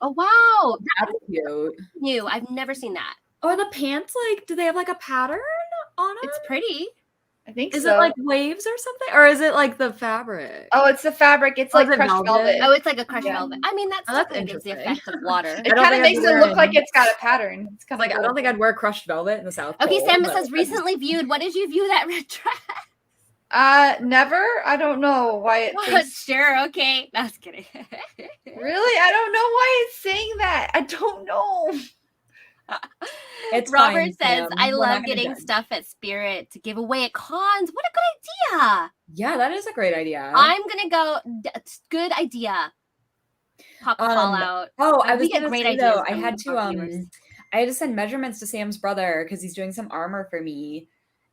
Oh wow, that's cute. New. I've never seen that. Are the pants like? Do they have like a pattern on them? It's pretty. I think is it like waves or something, or is it like the fabric? Oh, it's the fabric. It's like crushed velvet. Oh, it's like a crushed velvet. I mean, that's gives the effect of water. It kind of makes it look like it's got a pattern. It's kind of like cool. I don't think I'd wear crushed velvet in the South Pole. Okay, Sam says recently viewed. What did you view that red dress? Never. I don't know why it. Sure. Okay. I was kidding. Really? I don't know why it's saying that. I don't know. It's Robert fine, says, Sam. I love getting stuff at Spirit to give away at cons. What a good idea. Yeah, that is a great idea. I'm going to go. Good idea. Pop a call out. Oh, I was going to say, though, I had to send measurements to Sam's brother because he's doing some armor for me.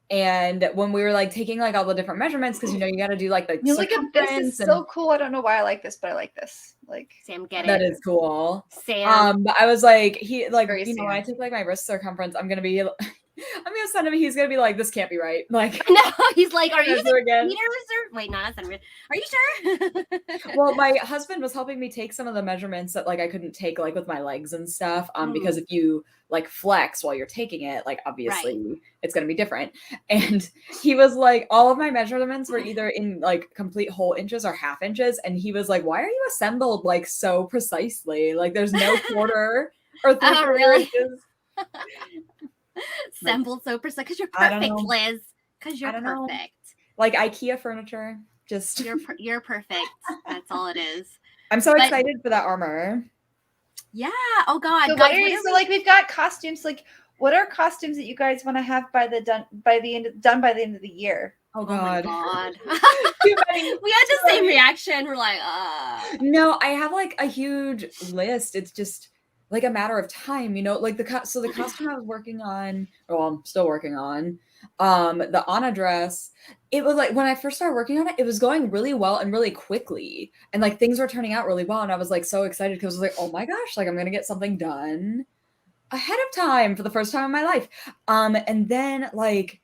And when we were like taking like all the different measurements, because you got to do like the look at this is so cool. I don't know why I like this, but I like this. Like Sam, get it. That is cool. Sam. But I was like, when I take like my wrist circumference, I'm gonna be I'm gonna send him. He's gonna be like, "This can't be right." Like, no, he's like, "Are you using again? meters or wait? No, that's not. Are you sure?" Well, my husband was helping me take some of the measurements that like I couldn't take like with my legs and stuff. Because if you like flex while you're taking it, like obviously it's gonna be different. And he was like, all of my measurements were either in like complete whole inches or half inches, and he was like, "Why are you assembled like so precisely? Like there's no quarter or 3/4 inches." Assembled so precise because you're perfect, Liz. Because you're perfect. Like IKEA furniture. Just you're perfect. That's all it is. I'm so excited for that armor. Yeah. Oh God. So guys, like we've got costumes. Like, what are costumes that you guys want to have done by the end of the year? Oh God. We had the same reaction. We're like, No, I have like a huge list. It's just like a matter of time, you know, like the costume I was working on, or well, I'm still working on, the Anna dress, it was like when I first started working on it, it was going really well and really quickly. And like things were turning out really well. And I was like so excited because I was like, oh my gosh, like I'm gonna get something done ahead of time for the first time in my life. And then like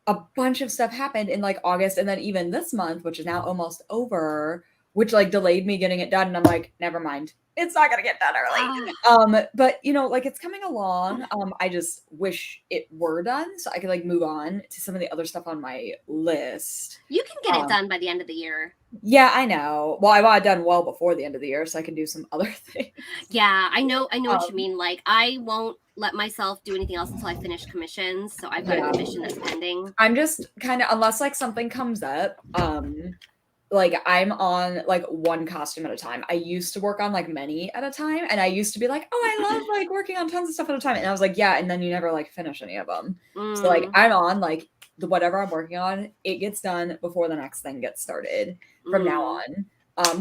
a bunch of stuff happened in like August, and then even this month, which is now almost over, which like delayed me getting it done. And I'm like, never mind, it's not gonna get done early. But you know, like it's coming along. I just wish it were done so I could like move on to some of the other stuff on my list. You can get it done by the end of the year. Yeah, I know. Well, I want it done well before the end of the year so I can do some other things. Yeah, I know what you mean. Like I won't let myself do anything else until I finish commissions. So I've got a commission that's pending. I'm just kind of, unless like something comes up, like I'm on like one costume at a time. I used to work on like many at a time, and I used to be like, oh, I love like working on tons of stuff at a time. And I was like, yeah, and then you never like finish any of them. So like I'm on like whatever I'm working on, it gets done before the next thing gets started from now on.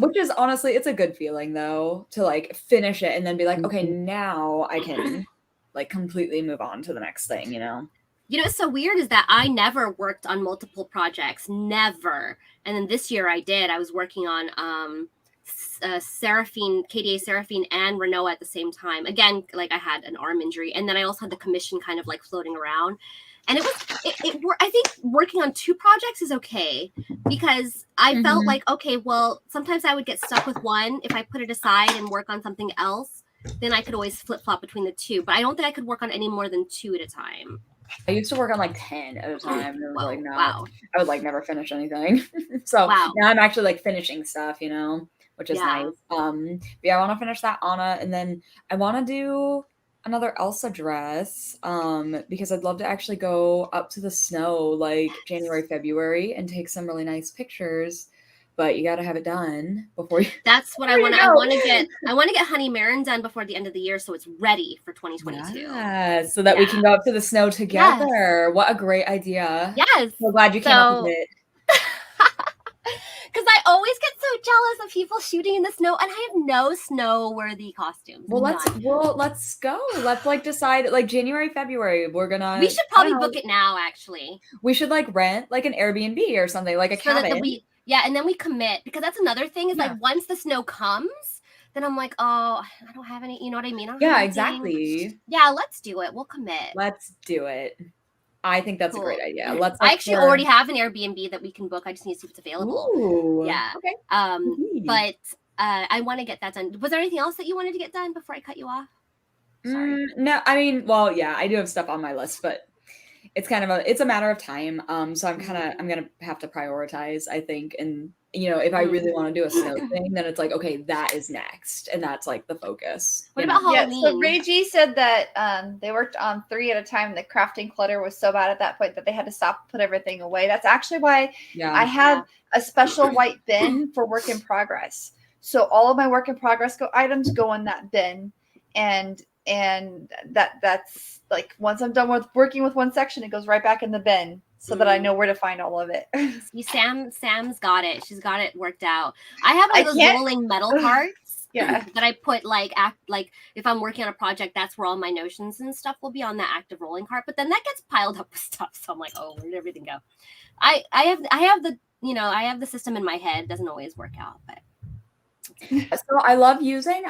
Which is honestly, it's a good feeling though to like finish it and then be like, okay, now I can like completely move on to the next thing, you know? You know, what's so weird is that I never worked on multiple projects, never. And then this year I did. I was working on Seraphine, KDA Seraphine, and Renault at the same time. Again, like I had an arm injury, and then I also had the commission kind of like floating around. And I think working on two projects is okay because I felt like, okay, well, sometimes I would get stuck with one. If I put it aside and work on something else, then I could always flip flop between the two. But I don't think I could work on any more than 2 at a time. I used to work on like 10 at a time. It was like, no, I would like never finish anything. So now I'm actually like finishing stuff, you know, which is nice. But yeah, I want to finish that Anna, and then I want to do another Elsa dress because I'd love to actually go up to the snow like January, February and take some really nice pictures. But you got to have it done before you. That's what I want. I want to get Honey Marin done before the end of the year, so it's ready for 2022. Yeah, so that we can go up to the snow together. Yes. What a great idea! Yes, so glad you came up with it. Because I always get so jealous of people shooting in the snow, and I have no snow-worthy costumes. Well, let's go. Let's like decide like January, February. We should probably book it now. Actually, we should like rent like an Airbnb or something, like a cabin. And then we commit, because that's another thing is like once the snow comes, then I'm like, oh, I don't have any. You know what I mean? Yeah, exactly. Yeah, let's do it. We'll commit. Let's do it. I think that's a great idea. I actually already have an Airbnb that we can book. I just need to see if it's available. Ooh, yeah. Okay. But I want to get that done. Was there anything else that you wanted to get done before I cut you off? Sorry. No, I mean, well, yeah, I do have stuff on my list, but it's kind of it's a matter of time. So I'm gonna have to prioritize, I think. And you know, if I really want to do a snow thing, then it's like, okay, that is next, and that's like the focus. What about Halloween? Yeah, so Reggie said that they worked on 3 at a time. The crafting clutter was so bad at that point that they had to stop and put everything away. That's actually why I have a special white bin for work in progress. So all of my work in progress items go in that bin, and that's like once I'm done with working with one section, it goes right back in the bin so that I know where to find all of it. Sam's got it. She's got it worked out. I have like those rolling metal carts that I put like if I'm working on a project, that's where all my notions and stuff will be on that active rolling cart. But then that gets piled up with stuff. So I'm like, oh, where did everything go? I have the system in my head. It doesn't always work out, but so I love using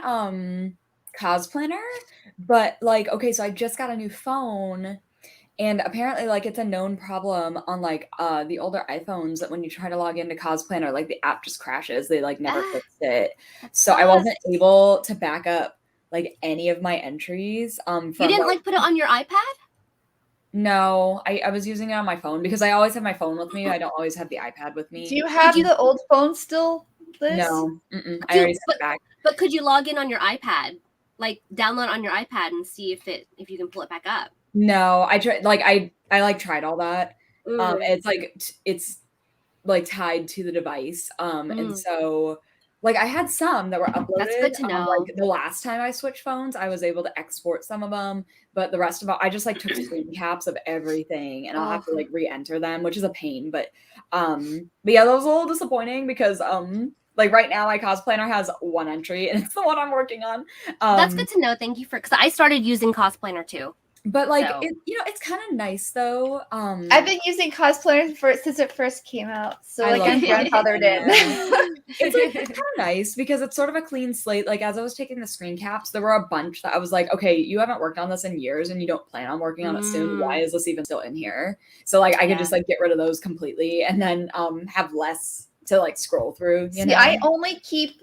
Cosplanner, but like, okay, so I just got a new phone, And apparently, like, it's a known problem on, like, the older iPhones that when you try to log into CosPlanner, like, the app just crashes. They, like, never fixed it. So I wasn't able to back up, like, any of my entries. From, you didn't, like, put it on your iPad? No, I was using it on my phone because I always have my phone with me. I don't always have the iPad with me. Do you have the old phone still, Liz? No. I already sent it back. But could you log in on your iPad? Like, download on your iPad and see if you can pull it back up? No, I tried. Like, I like tried all that. It's like tied to the device. And so, like, I had some that were uploaded. That's good to know. Like, the last time I switched phones, I was able to export some of them, but the rest of them, I just like took screen caps of everything, and I'll have to like re-enter them, which is a pain. But yeah, that was a little disappointing because like right now my CosPlanner has one entry, and it's the one I'm working on. That's good to know. Thank you because I started using CosPlanner too. But like, so. It's kind of nice though. I've been using CosPlanner since it first came out, so like I'm grandfathered in. It's kind of nice because it's sort of a clean slate. Like as I was taking the screen caps, there were a bunch that I was like, okay, you haven't worked on this in years, and you don't plan on working on it soon. Why is this even still in here? So like I could just like get rid of those completely, and then have less to like scroll through. You know? I only keep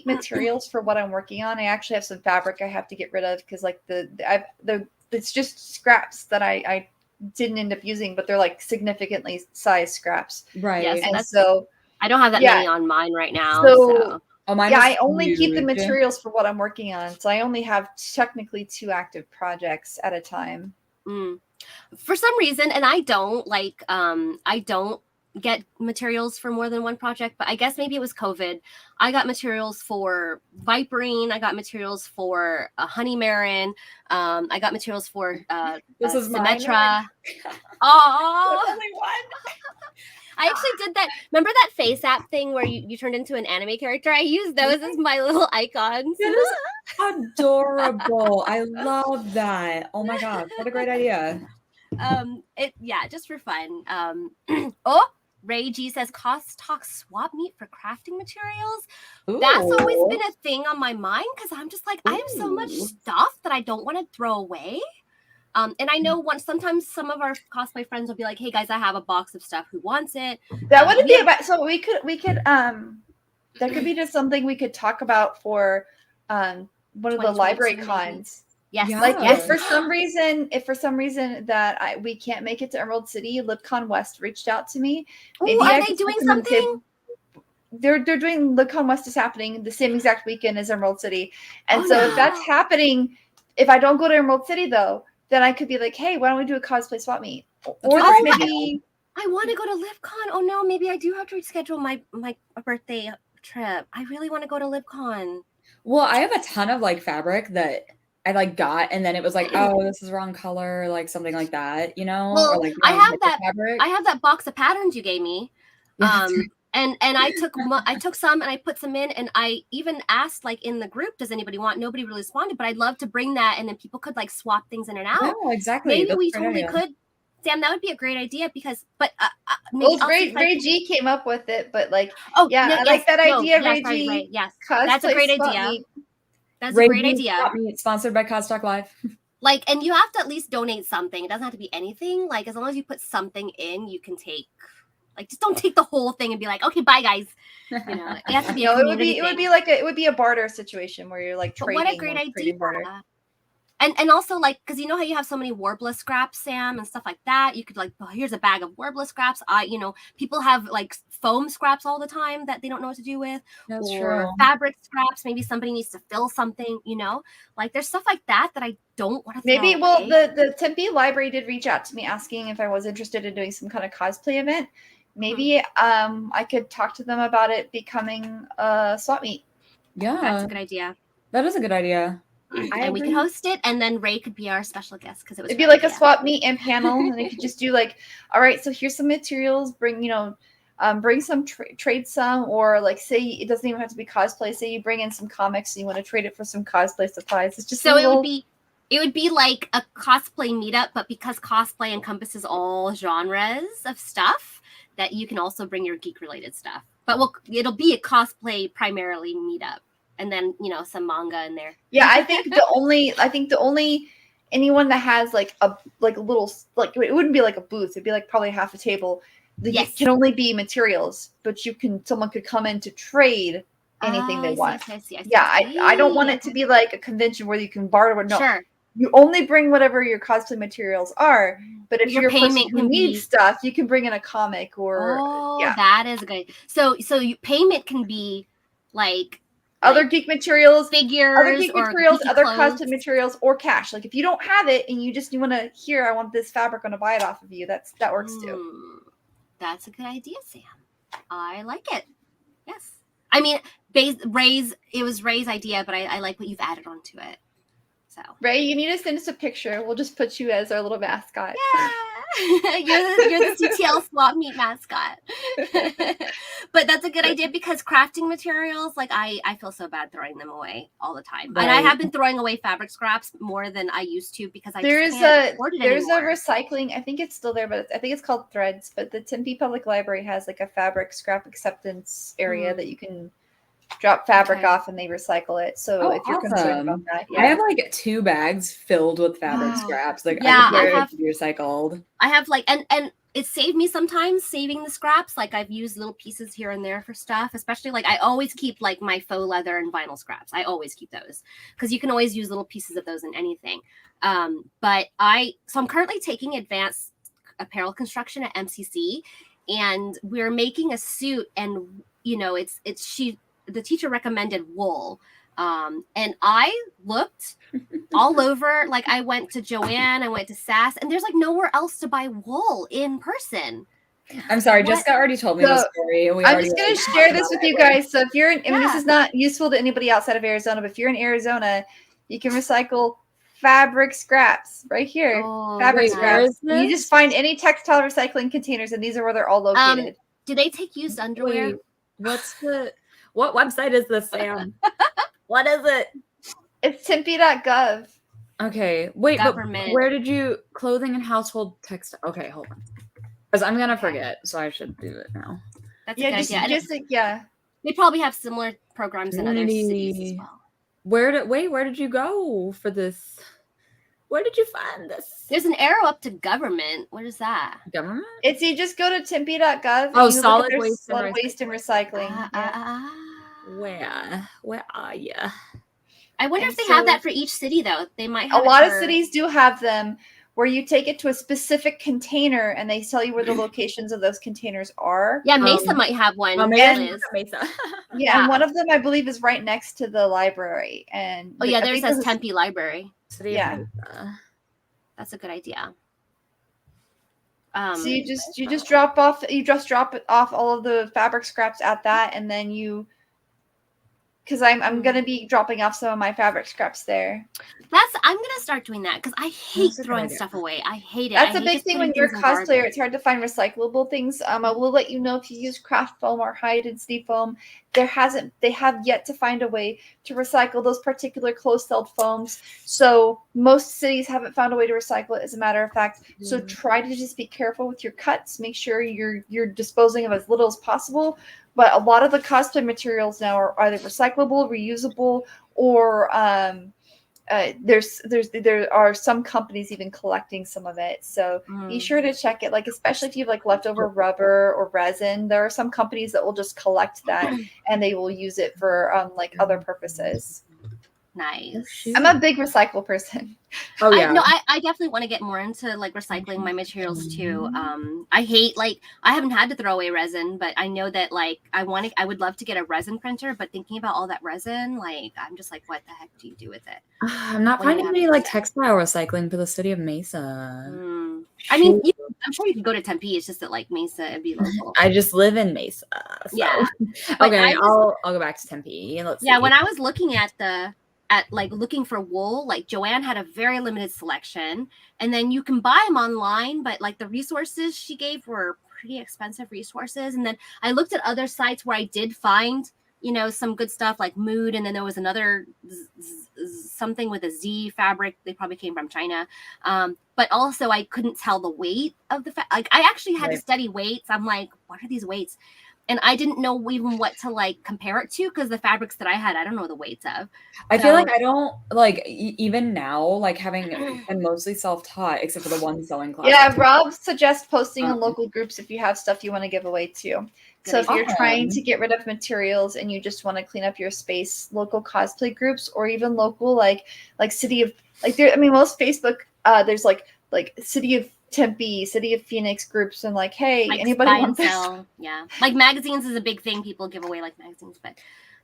materials for what I'm working on. I actually have some fabric I have to get rid of because like it's just scraps that I didn't end up using, but they're like significantly sized scraps. Right. Yes, and so I don't have that many on mine right now. So I only keep the materials for what I'm working on. So I only have technically 2 active projects at a time. For some reason, and I don't get materials for more than one project, but I guess maybe it was COVID. I got materials for Viperine. I got materials for Honey Marin. I got materials for this is Symmetra. Oh, only one. I actually did that. Remember that face app thing where you turned into an anime character? I used those as my little icons. That is adorable. I love that. Oh my god, what a great idea. Just for fun. Oh, Ray G says CosTalk swap meet for crafting materials. Ooh. That's always been a thing on my mind because I'm just like, I have so much stuff that I don't want to throw away. And I know sometimes some of our cosplay friends will be like, hey guys, I have a box of stuff. Who wants it? That wouldn't be about, so we could that could be just something we could talk about for one of the library cons. Yes. Like if for some reason that we can't make it to Emerald City, LibCon West reached out to me. Are they doing something? They're doing LibCon West is happening the same exact weekend as Emerald City. And if that's happening, if I don't go to Emerald City though, then I could be like, hey, why don't we do a cosplay swap meet? Or maybe I want to go to LibCon. Oh no, maybe I do have to reschedule my birthday trip. I really want to go to LibCon. Well, I have a ton of like fabric that I like got, and then it was like, oh, this is wrong color, like something like that, you know? Well, or like I have that box of patterns you gave me. And I took some and I put some in, and I even asked like in the group, does anybody want? Nobody really responded, but I'd love to bring that, and then people could like swap things in and out. Oh, exactly. Maybe we totally could. Sam, that would be a great idea because, Ray G came up with it, but like, I like that idea, Ray G. Right. Yes, that's a great idea. That's a great idea. Sponsored by CosTalk Live. Like, and you have to at least donate something. It doesn't have to be anything. Like, as long as you put something in, you can take. Like, just don't take the whole thing and be like, okay, bye, guys. You know, it has to be. It would be a barter situation where you're like trading. What a great idea! And also like, because you know how you have so many Warbler scraps, Sam, and stuff like that. You could like, oh, here's a bag of Warbler scraps. People have like foam scraps all the time that they don't know what to do with. That's or true. Fabric scraps. Maybe somebody needs to fill something. You know, like there's stuff like that I don't want to. Maybe the Tempe Library did reach out to me asking if I was interested in doing some kind of cosplay event. Maybe I could talk to them about it becoming a swap meet. Yeah, that's a good idea. That is a good idea. And we could host it, and then Ray could be our special guest because it'd be like a swap meet and panel, and they could just do like, all right, so here's some materials. Bring some trade some, or like say it doesn't even have to be cosplay. Say you bring in some comics and you want to trade it for some cosplay supplies. It's just so it would be like a cosplay meetup, but because cosplay encompasses all genres of stuff, that you can also bring your geek related stuff. But it'll be a cosplay primarily meetup. And then, some manga in there. Yeah, I think the only anyone that has like a little, like, it wouldn't be like a booth, it'd be like probably half a table. It can only be materials, but someone could come in to trade anything they want. I don't want it to be like a convention where you can barter. No, sure. You only bring whatever your cosplay materials are. But if you're a person who needs stuff, you can bring in a comic or that is good. So payment can be like other geek materials, figures, other custom materials, or cash. Like if you don't have it and you want to I want this fabric, I'm going to buy it off of you. That works too. That's a good idea, Sam. I like it. Yes. I mean, it was Ray's idea, but I like what you've added onto it. So Ray, you need to send us a picture. We'll just put you as our little mascot. Yeah. you're the CTL swap meet mascot. But that's a good idea because crafting materials, like I feel so bad throwing them away all the time. Right. And I have been throwing away fabric scraps more than I used to because there's a recycling, I think it's still there, but I think it's called Threads, but the Tempe Public Library has like a fabric scrap acceptance area that you can drop fabric off and they recycle it. So if you're concerned about that, I have like 2 bags filled with fabric scraps. Like I have recycled. I have like and it saved me sometimes saving the scraps. Like I've used little pieces here and there for stuff, especially like I always keep like my faux leather and vinyl scraps. I always keep those because you can always use little pieces of those in anything. But I'm currently taking advanced apparel construction at MCC, and we're making a suit, and the teacher recommended wool. And I looked all over, like I went to Joanne, I went to Sass, and there's like nowhere else to buy wool in person. I'm sorry, Jessica already told me the story. I'm just going to share this with you guys. So if you're in, this is not useful to anybody outside of Arizona, but if you're in Arizona, you can recycle fabric scraps right here. Fabric scraps. You just find any textile recycling containers, and these are where they're all located. Do they take used underwear? What website is this, Sam? What is it? It's tempe.gov. Okay. Wait, government. But where did you clothing and household textile? Okay, hold on. Because I'm gonna forget, so I should do it now. That's a good idea. They probably have similar programs in other cities as well. Where did you go for this? Where did you find this? There's an arrow up to government. What is that? Government? You just go to tempe.gov. Oh, solid waste and recycling. Where are you? I wonder if they have that for each city, though. They might have a lot of cities do have them where you take it to a specific container and they tell you where the locations of those containers are. Yeah, Mesa might have one. Mesa. Yeah, and one of them I believe is right next to the library. And there says Tempe Library. Yeah, that's a good idea. So you just drop off all of the fabric scraps at that, and then because I'm gonna be dropping off some of my fabric scraps there. I'm gonna start doing that because I hate throwing stuff away. I hate it. That's a big thing when you're a cosplayer. It's hard to find recyclable things. I will let you know if you use craft foam or high density foam. They have yet to find a way to recycle those particular closed-celled foams. So most cities haven't found a way to recycle it, as a matter of fact. So try to just be careful with your cuts. Make sure you're disposing of as little as possible. But a lot of the cosplay materials now are either recyclable, reusable, or there are some companies even collecting some of it. So be sure to check it. Like especially if you have like leftover rubber or resin, there are some companies that will just collect that and they will use it for like other purposes. Nice. I'm a big recycle person. Oh yeah. I definitely want to get more into like recycling my materials too. I hate I haven't had to throw away resin, but I know that like I would love to get a resin printer, but thinking about all that resin, like I'm just like, what the heck do you do with it? I'm not finding any like textile recycling for the city of Mesa. I mean, I'm sure you could go to Tempe. It's just that like Mesa would be local. I just live in Mesa. So. Yeah. Okay, I'll go back to Tempe and let's see. Yeah, when I was looking at looking for wool, like Joanne had a very limited selection, and then you can buy them online, but like the resources she gave were pretty expensive resources. And then I looked at other sites where I did find some good stuff like Mood, and then there was another something with a Z fabric. They probably came from China, but also I couldn't tell the weight of the like I actually had to study weights. I'm like, what are these weights? and I didn't know even what to like compare it to because the fabrics that I had, I don't know the weights of. I feel like I don't like even now, like having been mostly self-taught, except for the one sewing class. Yeah, Rob suggests posting in local groups if you have stuff you want to give away too. So if you're trying to get rid of materials and you just want to clean up your space, local cosplay groups or even local like city of like there. I mean, most Facebook there's like city of Tempe, city of Phoenix groups, and like, hey, like anybody want this? Yeah, like magazines is a big thing. People give away like magazines, but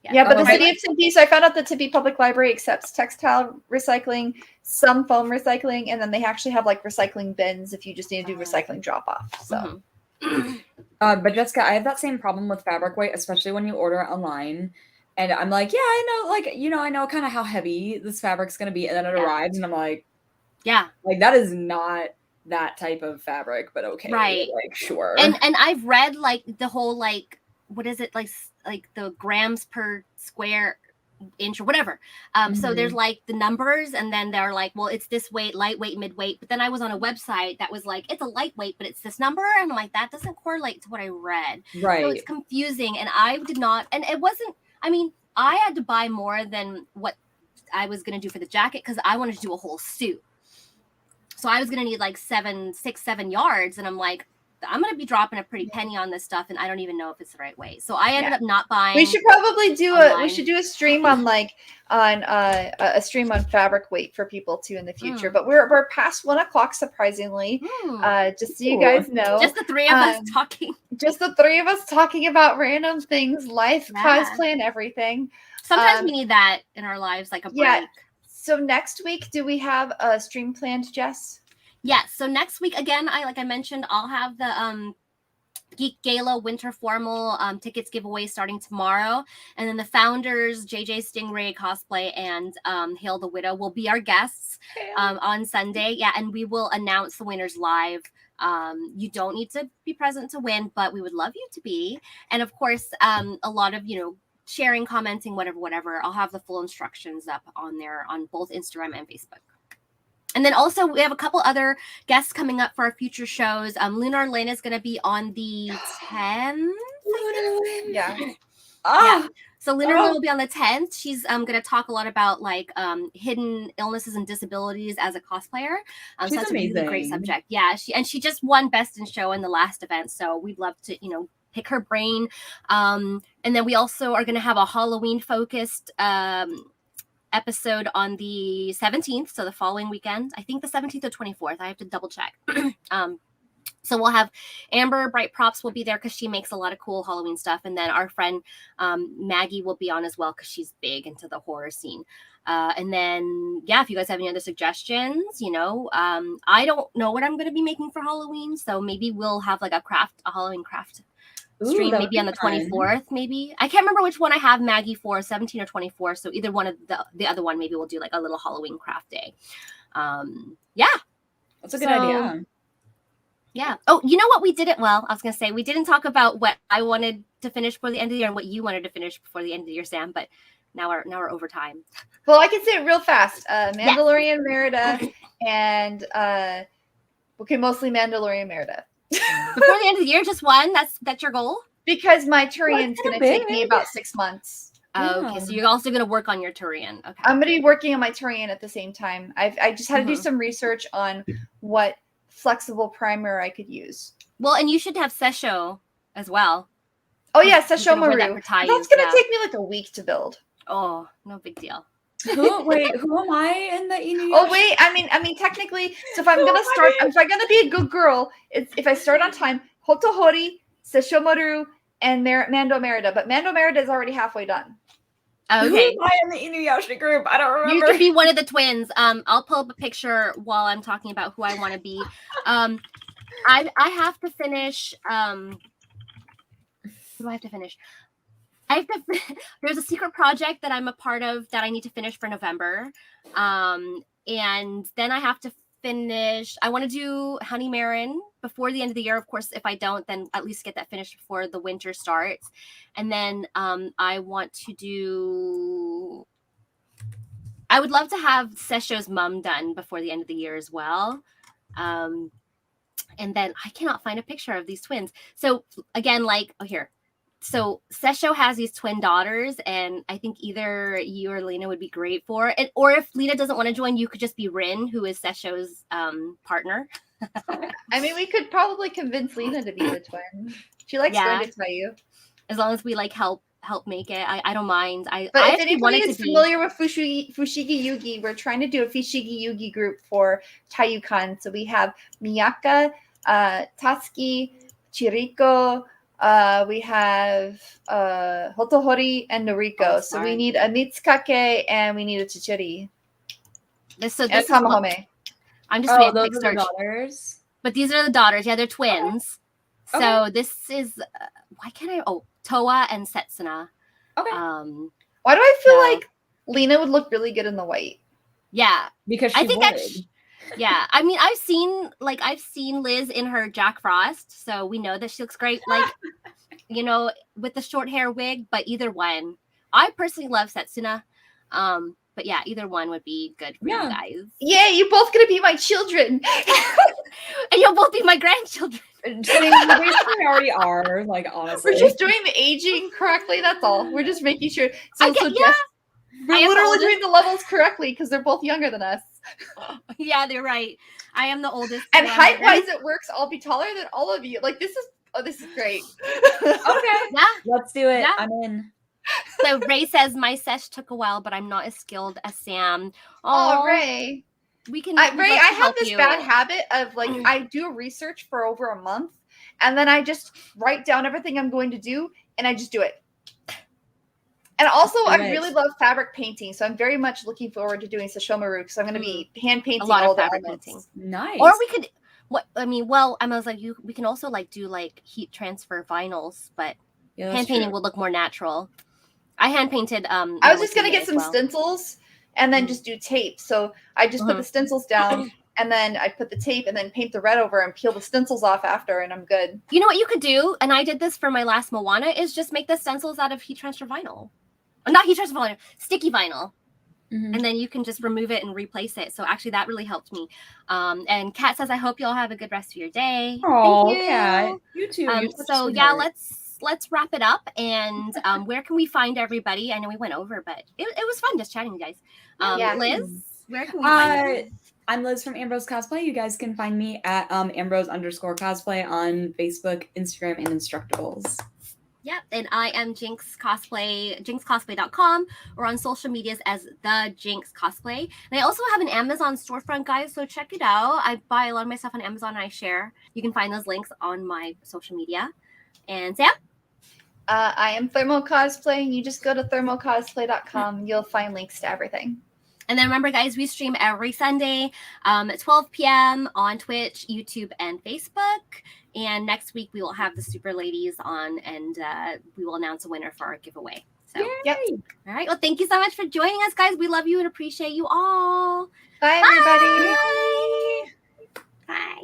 yeah, but the city of Tempe. So I found out the Tempe Public Library accepts textile recycling, some foam recycling, and then they actually have like recycling bins if you just need to do recycling drop off. So. But Jessica, I have that same problem with fabric weight, especially when you order it online. And I'm like, yeah, I know, like, I know kind of how heavy this fabric's going to be. And then it arrives and I'm like, yeah, like that is not that type of fabric, but okay. Right. Like, sure. And I've read like the whole, like, what is it? Like the grams per square inch or whatever. So there's like the numbers and then they're like, well, it's this weight, lightweight, midweight. But then I was on a website that was like, it's a lightweight, but it's this number. And I'm like, that doesn't correlate to what I read. Right. So it's confusing. And I did not, and it wasn't, I mean, I had to buy more than what I was going to do for the jacket because I wanted to do a whole suit. So I was going to need like 6, 7 yards. And I'm like, I'm going to be dropping a pretty penny on this stuff. And I don't even know if it's the right way. So I ended up not buying. We should probably do a stream on a stream on fabric weight for people too in the future. But we're past 1:00, surprisingly. Just so you guys know. Just the three of us talking. Just the three of us talking about random things, life, cosplay, and everything. Sometimes we need that in our lives, like a break. Yeah. So next week, do we have a stream planned, Jess? Yeah. So next week, again, like I mentioned, I'll have the Geek Gala Winter Formal tickets giveaway starting tomorrow. And then the founders, JJ Stingray Cosplay and Hail the Widow, will be our guests on Sunday. Yeah. And we will announce the winners live. You don't need to be present to win, but we would love you to be. And of course, a lot of, sharing, commenting, whatever. I'll have the full instructions up on there on both Instagram and Facebook. And then also we have a couple other guests coming up for our future shows. Lunar Lynn is going to be on the 10th. Yeah. Yeah. So Lunar Lynn will be on the 10th. She's going to talk a lot about like hidden illnesses and disabilities as a cosplayer. So that's amazing. A really great subject. Yeah. She just won Best in Show in the last event. So we'd love to, pick her brain. And then we also are going to have a Halloween focused episode on the 17th. So the following weekend, I think the 17th or 24th, I have to double check. So we'll have Amber Bright Props will be there because she makes a lot of cool Halloween stuff. And then our friend Maggie will be on as well because she's big into the horror scene. And then, if you guys have any other suggestions, I don't know what I'm going to be making for Halloween. So maybe we'll have like a Halloween craft stream maybe on the 24th. Maybe I can't remember which one I have Maggie for, 17 or 24. So either one of the other one, maybe we'll do like a little Halloween craft day. That's a good idea. Yeah. Oh, you know what? We didn't. Well, I was going to say we didn't talk about what I wanted to finish before the end of the year and what you wanted to finish before the end of the year, Sam. But now we're over time. Well, I can say it real fast. Mandalorian Merida and mostly Mandalorian Merida. Before the end of the year, just one. That's your goal. Because my Turian's going to take me about 6 months. Okay, so you're also going to work on your Turian. Okay. I'm going to be working on my Turian at the same time. I just had to do some research on what flexible primer I could use. Well, and you should have Sesho as well. Oh yeah, Sesho Maru. That's going to take me like a week to build. Oh, no big deal. Who am I in the Inuyasha? Oh wait, I mean technically, so if I'm gonna be a good girl, if I start on time, Hotohori, Sesshomaru, and Mando Merida, but Mando Merida is already halfway done. Okay. Who am I in the Inuyasha group? I don't remember. You could be one of the twins. I'll pull up a picture while I'm talking about who I want to be. I have to finish. What do I have to finish? There's a secret project that I'm a part of that I need to finish for November. And then I have to finish, I want to do Honey Marin before the end of the year. Of course, if I don't, then at least get that finished before the winter starts. And then I want to do, I would love to have Sesho's mom done before the end of the year as well. And then I cannot find a picture of these twins. So again, here. so Sesho has these twin daughters, and I think either you or Lena would be great for it. Or if Lena doesn't want to join, you could just be Rin, who is Sesho's partner. I mean, we could probably convince Lena to be the twin. She likes going to Taiyu. As long as we like help make it, I don't mind. But if anybody is familiar with Fushigi Yugi, we're trying to do a Fushigi Yugi group for TaiyuCon. So we have Miyaka, Tatsuki, Chiriko. We have Hotohori and Noriko. So we need a Mitsukake and we need a Chichiri. And Tamahome. I'm just doing a quick search. Daughters. But these are the daughters. Yeah, they're twins. Okay. So this is why can't I? Oh, Toa and Setsuna. Okay. Why do I feel like Lena would look really good in the white? Yeah, because she would. Yeah, I mean, I've seen Liz in her Jack Frost, so we know that she looks great. Like, you know, with the short hair wig. But either one, I personally love Setsuna. But yeah, either one would be good for you guys. Yeah, you're both gonna be my children, and you'll both be my grandchildren. We already are, like, honestly. We're just doing the aging correctly. That's all. We're just making sure. We're literally doing the levels correctly because they're both younger than us. Yeah, they're right. I am the oldest. And height-wise, it works. I'll be taller than all of you. Like, this is great. Okay. Yeah. Let's do it. Yeah. I'm in. So Ray says, my sesh took a while, but I'm not as skilled as Sam. Oh, Ray. Ray, I have this bad habit of, like, I do research for over a month, and then I just write down everything I'm going to do, and I just do it. And also, I really love fabric painting, so I'm very much looking forward to doing Sashomaru, because I'm going to be hand painting a lot all of fabric painting. Nice. Or we could, I was like, we can also, like, do, like, heat transfer vinyls, but hand painting would look more natural. I hand painted. I was just gonna get some stencils and then just do tape. So I just put the stencils down and then I put the tape and then paint the red over and peel the stencils off after, and I'm good. You know what you could do, and I did this for my last Moana, is just make the stencils out of heat transfer vinyl. Not heat transfer vinyl, sticky vinyl. And then you can just remove it and replace it. So actually that really helped me. And Kat says, I hope you all have a good rest of your day. Oh, thank you. Kat. You too. So yeah, let's wrap it up. And where can we find everybody? I know we went over, but it was fun just chatting, you guys. Liz, where can we find you? I'm Liz from Ambrose Cosplay. You guys can find me at Ambrose_Cosplay on Facebook, Instagram, and Instructables. Yep, and I am Jinx Cosplay, jinxcosplay.com, or on social medias as the Jinx Cosplay. And I also have an Amazon storefront, guys, so check it out. I buy a lot of my stuff on Amazon and I share. You can find those links on my social media. And Sam? I am ThermoCosplay, and you just go to thermocosplay.com. You'll find links to everything. And then remember, guys, we stream every Sunday at 12 p.m. on Twitch, YouTube, and Facebook. And next week, we will have the Super Ladies on, and we will announce a winner for our giveaway. So, yep. All right. Well, thank you so much for joining us, guys. We love you and appreciate you all. Bye, everybody. Bye. Bye.